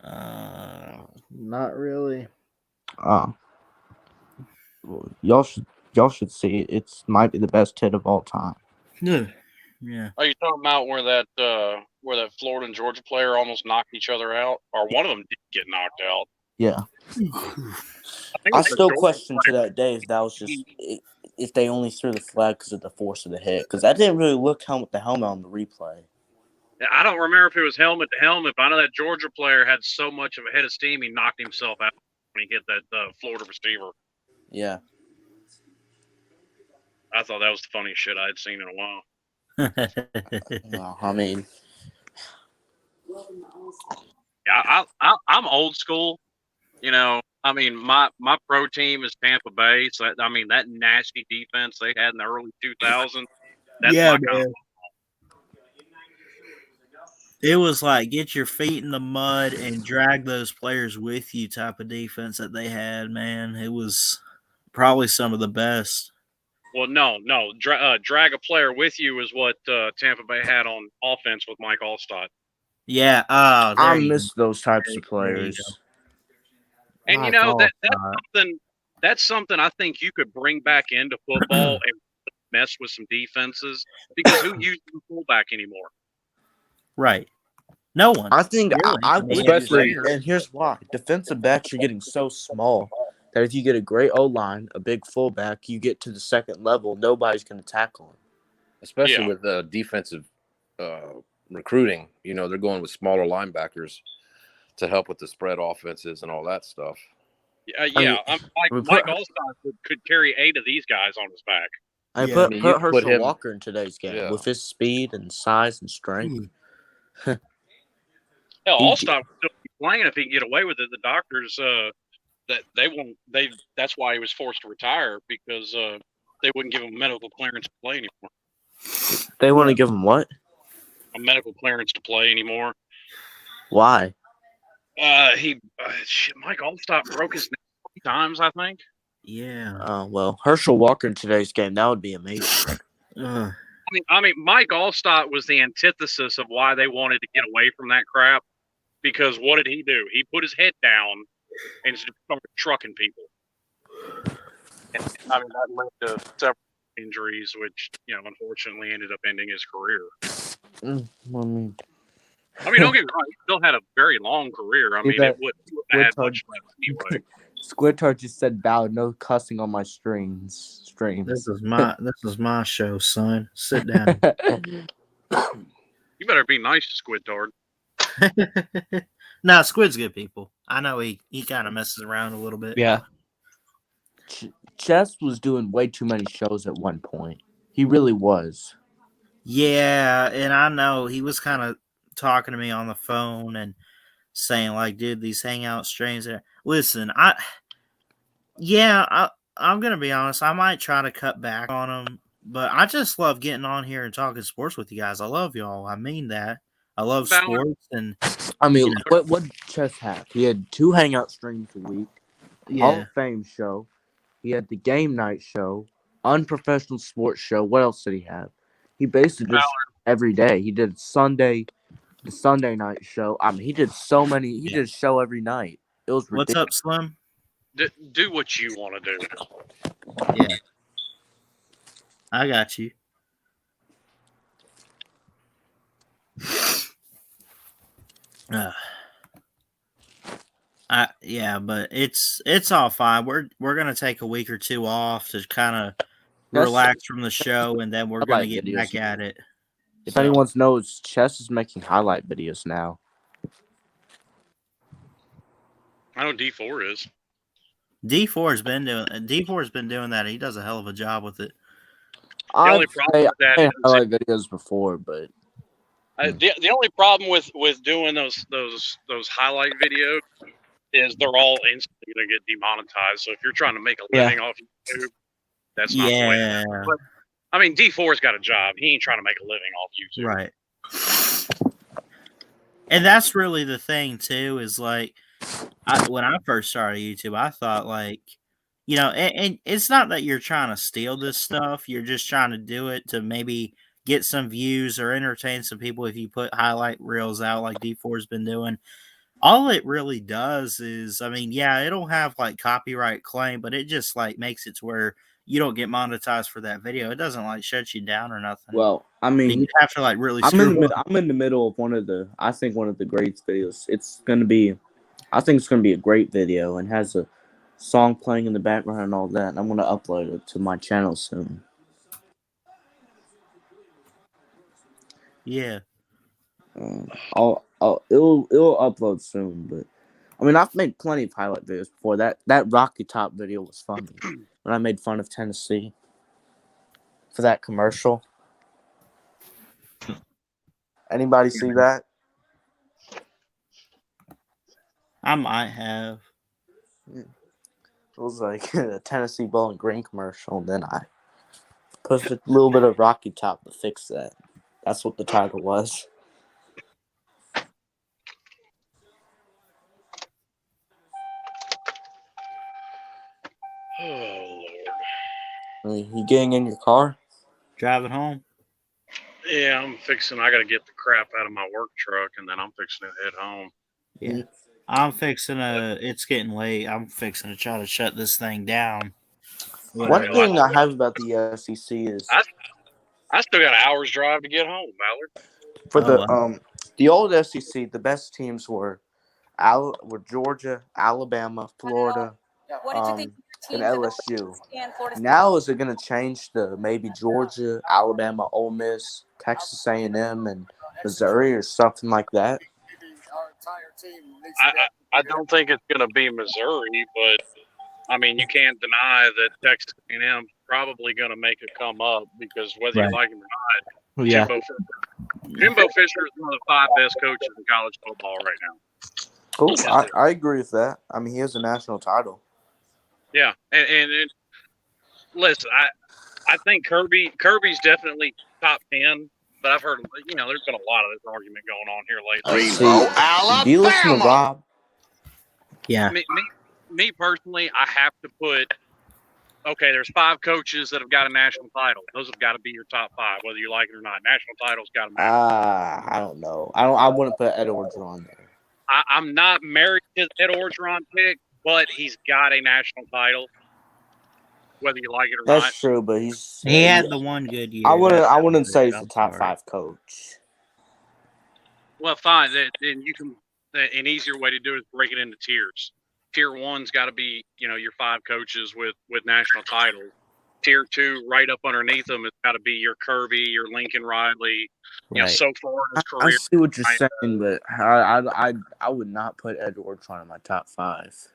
Not really. Y'all should see it. It might be the best hit of all time. Yeah. Are you talking about where that Florida and Georgia player almost knocked each other out, or one of them did get knocked out? Yeah. I still question to that day if that was just if they only threw the flag because of the force of the hit, because that didn't really look helmet to helmet on the replay. I don't remember if it was helmet to helmet, but I know that Georgia player had so much of a head of steam he knocked himself out when he hit that Florida receiver. Yeah. I thought that was the funniest shit I had seen in a while. Well, I mean, yeah, I'm old school. You know, I mean, my pro team is Tampa Bay, so I mean that nasty defense they had in the early 2000s. That's my kind of. It was like get your feet in the mud and drag those players with you type of defense that they had, man. It was probably some of the best. Well, no. Drag a player with you is what Tampa Bay had on offense with Mike Allstott. Yeah. I miss those types of players. And you know that's something I think you could bring back into football and mess with some defenses, because who uses the fullback anymore? Right. No one. I think really. I would, especially, and here's why: defensive backs are getting so small that if you get a great O line, a big fullback, you get to the second level, nobody's going to tackle him. Especially with defensive recruiting, you know, they're going with smaller linebackers to help with the spread offenses and all that stuff. Mike Allstott could carry 8 of these guys on his back. Put Herschel Walker in today's game with his speed and size and strength. Hell, Allstott would still be playing if he can get away with it. The doctors that they won't. That's why he was forced to retire, because they wouldn't give him medical clearance to play anymore. They want to give him what? A medical clearance to play anymore. Why? Mike Allstott broke his neck 3 times, I think. Yeah. Well, Herschel Walker in today's game, that would be amazing. I mean, Mike Allstott was the antithesis of why they wanted to get away from that crap. Because what did he do? He put his head down and started trucking people. And, I mean, that led to several injuries, which, you know, unfortunately ended up ending his career. I mean, don't get me wrong, he still had a very long career. I mean, it wouldn't have had much left anyway. Squidtard just said, "Ballard, no cussing on my streams." This is my show, son. Sit down. You better be nice to Squidtard. Nah, Squid's good people. I know he kind of messes around a little bit. Yeah. Chess was doing way too many shows at one point. He really was. Yeah, and I know he was kind of talking to me on the phone and saying, like, dude, these Hangout streams are... Listen, I'm gonna be honest. I might try to cut back on them, but I just love getting on here and talking sports with you guys. I love y'all. I mean that. I love Ballard. sports, and I mean, you know. what Chess have? He had 2 Hangout streams a week, Hall Yeah. of Fame show. He had the game night show, unprofessional sports show. What else did he have? He basically just every day. He did the Sunday night show. I mean, he did so many. He did a show every night. It was ridiculous. What's up, Slim? Do what you want to do. Yeah. I got you. Yeah, but it's all fine. We're gonna take a week or 2 off to kind of relax from the show, and then we're gonna get back at it. If anyone knows, Chess is making highlight videos now. I know D4 is. D4's been doing that. He does a hell of a job with it. The only problem with that is highlight videos before, but the only problem with doing those highlight videos is they're all instantly going to get demonetized. So if you're trying to make a living off YouTube, that's not the way to do it. But, I mean, D4's got a job. He ain't trying to make a living off YouTube. Right. And that's really the thing, too, is like, when I first started YouTube, I thought, like, you know, and it's not that you're trying to steal this stuff. You're just trying to do it to maybe get some views or entertain some people if you put highlight reels out like D4's been doing. All it really does is, I mean, yeah, it'll have like copyright claim, but it just like makes it to where you don't get monetized for that video. It doesn't like shut you down or nothing. Well, I mean, you have to like really. I'm in the middle of one of the great videos. I think it's gonna be a great video and has a song playing in the background and all that. And I'm gonna upload it to my channel soon. Yeah. It'll upload soon, but I mean, I've made plenty of highlight videos before. That Rocky Top video was funny when I made fun of Tennessee for that commercial. Anybody see that? I might have. It was like a Tennessee Bowling Green commercial, and then I put a little bit of Rocky Top to fix that. That's what the title was. Oh, Lord. You getting in your car? Driving home? Yeah, I got to get the crap out of my work truck, and then I'm fixing to head home. Yeah. I'm fixing it's getting late. I'm fixing to try to shut this thing down. One thing I have about the SEC is I still got an hour's drive to get home, Ballard. For the old SEC, the best teams were Georgia, Alabama, Florida, and LSU. Now is it going to change to maybe Georgia, Alabama, Ole Miss, Texas A&M, and Missouri or something like that? I don't think it's going to be Missouri, but I mean, you can't deny that Texas A&M probably going to make it come up because whether you like him or not, Jimbo Fisher is one of the 5 best coaches in college football right now. Cool. I agree with that. I mean, he has a national title. Yeah, and listen, I think Kirby's definitely top 10, but I've heard, there's been a lot of this argument going on here lately. Do you listen to Rob? Yeah. Me personally, I have to put, there's 5 coaches that have got a national title. Those have got to be your top 5, whether you like it or not. National titles got to matter. I don't know. I wouldn't put Ed Orgeron there. I'm not married to the Ed Orgeron pick, but he's got a national title, whether you like it or not. That's true, but he had the one good year. I wouldn't say he's the top 5 coach. Well, fine. Then you can. An easier way to do it is break it into tiers. Tier 1's got to be, your 5 coaches with national titles. Tier 2, right up underneath them, it's got to be your Kirby, your Lincoln Riley. So far in his career. I see what you're saying, but I would not put Ed Orgeron in my top 5.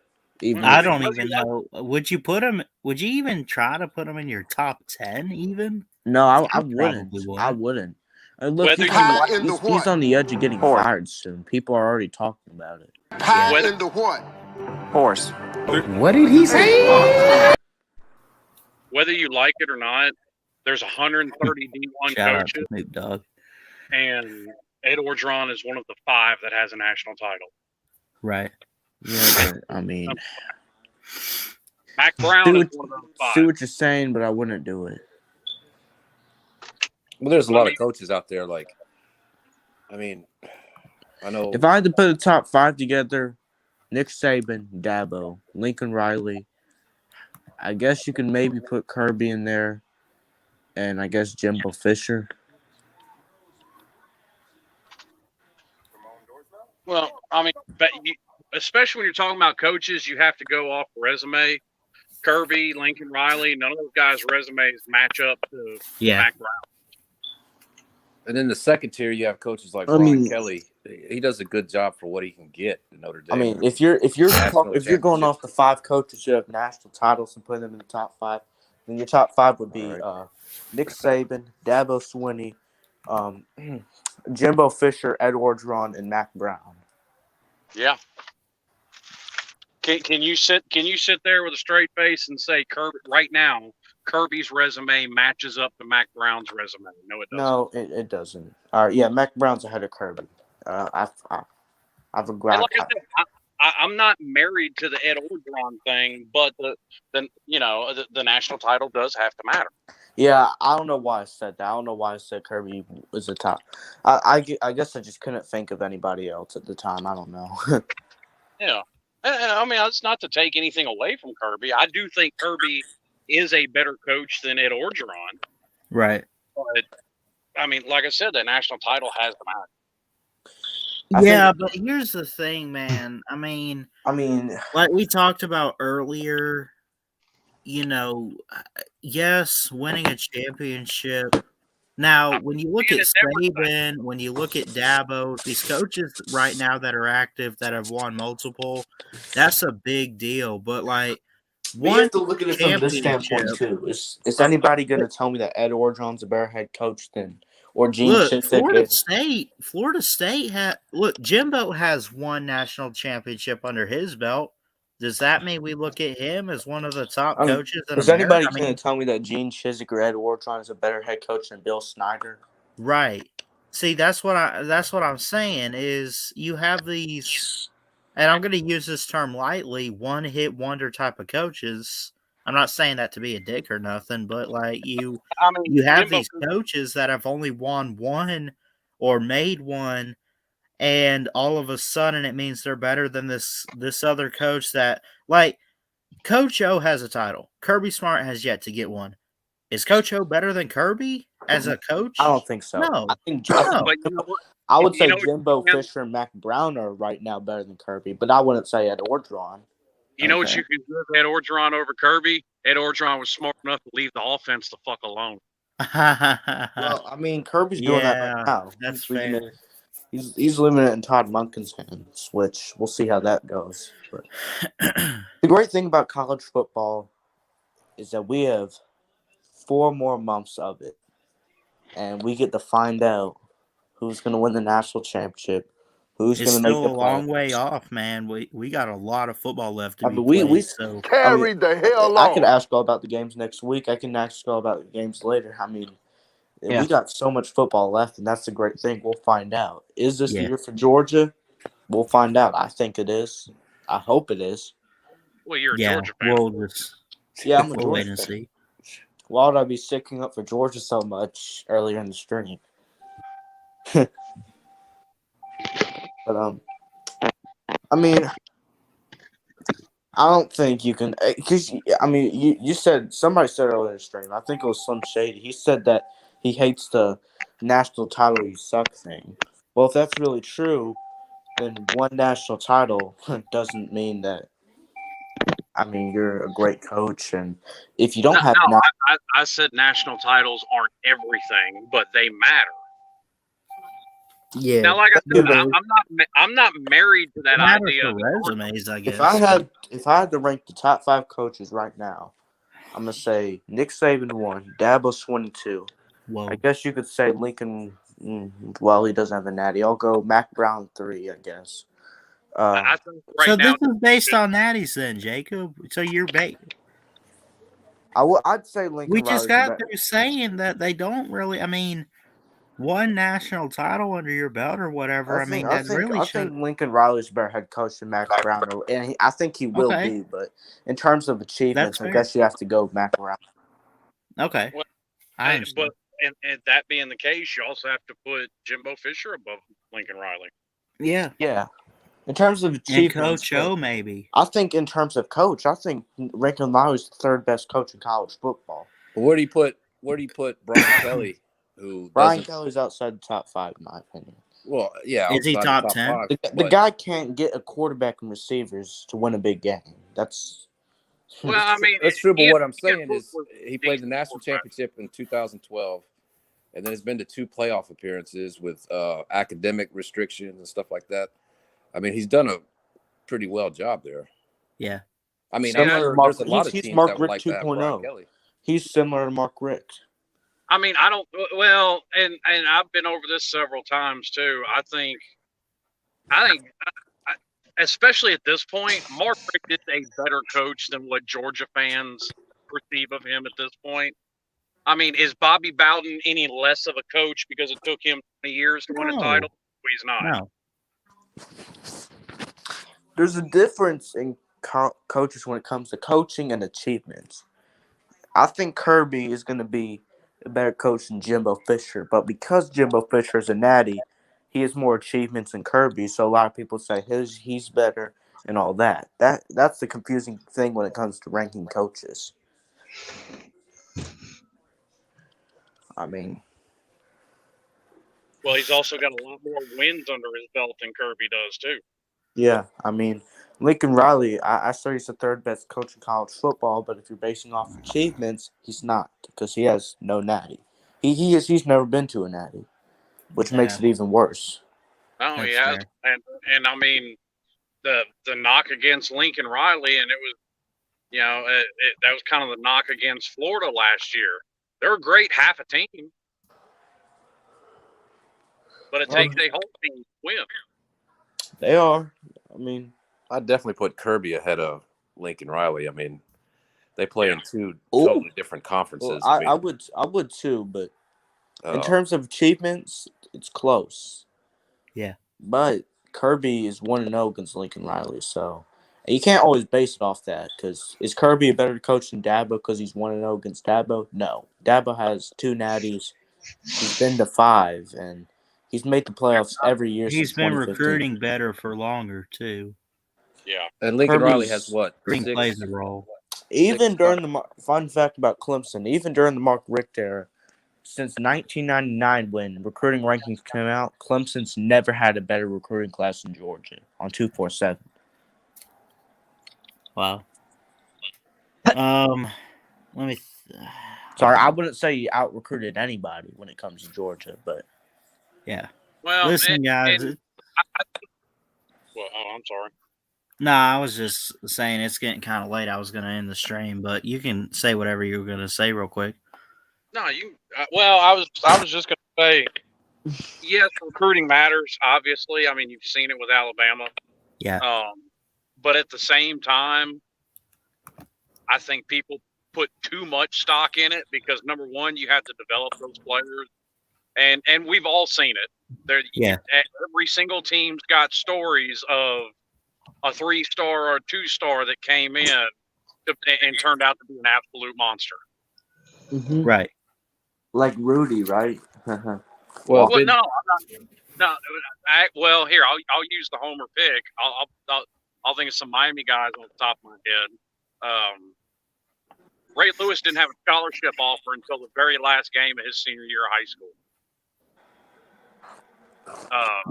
I don't even know. Would you even try to put him in your top 10 even? No, I wouldn't. I wouldn't. Look, he's on the edge of getting fired soon. People are already talking about it. Into what? Horse. What did he say? whether you like it or not, there's 130 D1 Shout out coaches, to Snoop Dogg. and Ed Orgeron is one of the 5 that has a national title. Right. Yeah, but I mean, Mac Brown is one of those 5. see what you're saying, but I wouldn't do it. Well, there's a lot of coaches out there. Like, I mean, I know If I had to put a top 5 together, Nick Saban, Dabo, Lincoln Riley. I guess you can maybe put Kirby in there, and I guess Jimbo Fisher. Well, I mean, but especially when you're talking about coaches, you have to go off resume. Kirby, Lincoln Riley, none of those guys' resumes match up to Mac Brown. And then the second tier, you have coaches like Brian Kelly. He does a good job for what he can get in Notre Dame. I mean, if you're going off the 5 coaches who have national titles and putting them in the top 5, then your top 5 would be Nick Saban, Dabo Swinney, Jimbo Fisher, Ed Orgeron, and Mac Brown. Yeah. Can you sit there with a straight face and say Kirby right now? Kirby's resume matches up to Mac Brown's resume. No, it doesn't. No, it doesn't. All right, yeah, Mac Brown's ahead of Kirby. I've agreed. Like I said, I'm not married to the Ed Orgeron thing, but the national title does have to matter. Yeah, I don't know why I said that. I don't know why I said Kirby was the top. I guess I just couldn't think of anybody else at the time. I don't know. Yeah. I mean, it's not to take anything away from Kirby. I do think Kirby is a better coach than Ed Orgeron. Right. But, I mean, like I said, the national title has to matter. Yeah, but here's the thing, man. I mean, like we talked about earlier, yes, winning a championship. Now, when you look at Saban, when you look at Dabo, these coaches right now that are active that have won multiple, that's a big deal. But like, we have to look at it from this standpoint too. Is anybody going to tell me that Ed Orgeron's a better head coach than or Gene Chizik? Florida State had Jimbo has one national championship under his belt. Does that mean we look at him as one of the top coaches in America? Is anybody going to tell me that Gene Chizik or Ed Orgeron is a better head coach than Bill Snyder? Right. See, that's what I'm saying is you have these, and I'm going to use this term lightly, one-hit wonder type of coaches. I'm not saying that to be a dick or nothing, but like you have these coaches that have only won one or made one. And all of a sudden, it means they're better than this other coach that, like, Coach O has a title. Kirby Smart has yet to get one. Is Coach O better than Kirby as a coach? I don't think so. No. I would say Jimbo Fisher and Mac Brown are right now better than Kirby, but I wouldn't say Ed Orgeron. You know what you can give Ed Orgeron over Kirby? Ed Orgeron was smart enough to leave the offense the fuck alone. Well, I mean, Kirby's doing that right now. That's fair. He's leaving it in Todd Monken's hands, which we'll see how that goes. But the great thing about college football is that we have 4 more months of it, and we get to find out who's going to win the national championship, who's going to make the playoffs. It's still a long way off, man. We got a lot of football left to be played. The hell on. I could ask all about the games next week. I can ask all about the games later. I mean, we got so much football left, and that's the great thing. We'll find out. Is this the year for Georgia? We'll find out. I think it is. I hope it is. Well, you're a Georgia fan. I'm a Georgia fan. Why would I be sticking up for Georgia so much earlier in the stream? But I mean, I don't think you can, because I mean, you said, somebody said earlier in the stream, I think it was Slim Shady. He said that he hates the national title you suck thing. Well, if that's really true, then one national title doesn't mean that, I mean, you're a great coach. And if you don't have... I said national titles aren't everything, but they matter. Yeah. Now, like I said, I'm not married to that idea. Resumes, I guess. If I had to rank the top 5 coaches right now, I'm gonna say Nick Saban 1, Dabo Swinney 2. Whoa. I guess you could say Lincoln. Well, he doesn't have a natty. I'll go Mac Brown 3, I guess. I think so this is based on natties then, Jacob. So you're I'd say Lincoln We just Riley's got through saying that they don't really. I mean, one national title under your belt or whatever. I mean, that really I should. think Lincoln Riley's a better head coach than Mac Brown, and I think he will Okay. be. But in terms of achievements, That's I fair. guess you have to go with Mac Brown. Okay. Well, I understand. But and that being the case, you also have to put Jimbo Fisher above Lincoln Riley. Yeah. Yeah. In terms of And achievements, Coach O, maybe. I think in terms of coach, I think Lincoln Riley's the third best coach in college football. Where do you put Brian Kelly? Who Brian doesn't? Kelly's outside the top 5, in my opinion. Well, yeah, Is he outside the top 10? 5. The guy can't get a quarterback and receivers to win a big game. That's Well, I mean, that's true. But what I'm saying he is, he played the national championship in 2012, and then has been to 2 playoff appearances with academic restrictions and stuff like that. I mean, he's done a pretty well job there. Yeah. I mean, Similar I'm to sure Mark- there's a lot of he's teams Mark that would Richt like to have Brian 2.0. Kelly. he's similar to Mark Richt. I mean, I don't. Well, and I've been over this several times too. I think, especially at this point, Mark Richt is a better coach than what Georgia fans perceive of him at this point. I mean, is Bobby Bowden any less of a coach because it took him 20 years to win a title? He's not. No. There's a difference in coaches when it comes to coaching and achievements. I think Kirby is going to be a better coach than Jimbo Fisher, but because Jimbo Fisher is a natty, he has more achievements than Kirby, so a lot of people say he's better and all that. That's the confusing thing when it comes to ranking coaches. I mean, well, he's also got a lot more wins under his belt than Kirby does too. yeah, I mean, Lincoln Riley, I say he's the third best coach in college football, but if you're basing off achievements, he's not because he has no natty. He's never been to a natty, which makes it even worse. Oh, That's he has, fair. and I mean, the knock against Lincoln Riley, and it was, that was kind of the knock against Florida last year. They're a great half a team, but it takes a whole team to win. They are. I mean, I'd definitely put Kirby ahead of Lincoln Riley. I mean, they play in 2 totally different conferences. Well, I would too, but in terms of achievements, it's close. Yeah. But Kirby is 1-0 against Lincoln Riley, so you can't always base it off that. Because is Kirby a better coach than Dabo because he's 1-0 against Dabo? No. Dabo has 2 natties. He's been to 5, and he's made the playoffs every year since 2015. He's been recruiting better for longer too. Yeah. And Lincoln Kirby's- Riley has what? Recruiting plays a role. Even during the fun fact about Clemson, even during the Mark Richt era, since 1999 when recruiting rankings came out, Clemson's never had a better recruiting class than Georgia on 247. Wow. Let me. Sorry, I wouldn't say you out recruited anybody when it comes to Georgia, but Yeah. Well, Listen, guys. I'm sorry. No, I was just saying it's getting kind of late. I was going to end the stream, but you can say whatever you were going to say real quick. No, you. I was just going to say, yes, recruiting matters. Obviously, I mean, you've seen it with Alabama. Yeah. But at the same time, I think people put too much stock in it because number one, you have to develop those players, and we've all seen it. Every single team's got stories of a 3-star or a 2-star that came in and turned out to be an absolute monster. Right. like Rudy, right? No, I'm not. No, well, here I'll use the homer pick. I'll think of some Miami guys on the top of my head. Ray Lewis didn't have a scholarship offer until the very last game of his senior year of high school.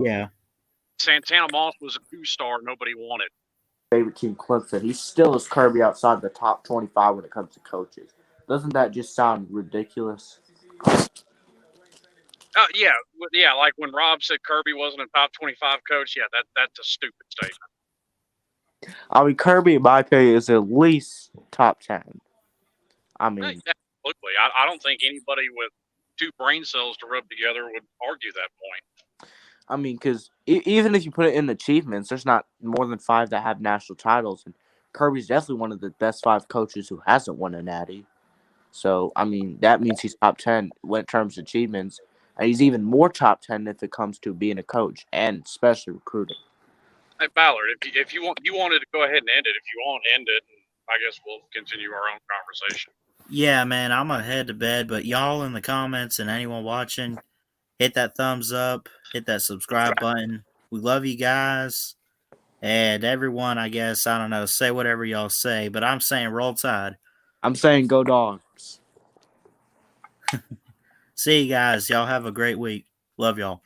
Yeah. Santana Moss was a 2-star nobody wanted. Favorite team, Clemson. He still is Kirby outside the top 25 when it comes to coaches. Doesn't that just sound ridiculous? Yeah. Like when Rob said Kirby wasn't a top 25 coach. Yeah, that's a stupid statement. I mean, Kirby, in my opinion, is at least top 10. I mean, absolutely. I don't think anybody with 2 brain cells to rub together would argue that point. I mean, because even if you put it in achievements, there's not more than 5 that have national titles, and Kirby's definitely one of the best 5 coaches who hasn't won a natty. So, I mean, that means he's top 10 when it terms of achievements. And he's even more top 10 if it comes to being a coach and especially recruiting. Hey, Ballard, if you wanted to go ahead and end it, if you want, end it. And I guess we'll continue our own conversation. Yeah, man, I'm gonna head to bed, but y'all in the comments and anyone watching, hit that thumbs up, hit that subscribe button. We love you guys. And everyone, I guess, I don't know, say whatever y'all say, but I'm saying roll tide. I'm saying go Dogs. See you guys. Y'all have a great week. Love y'all.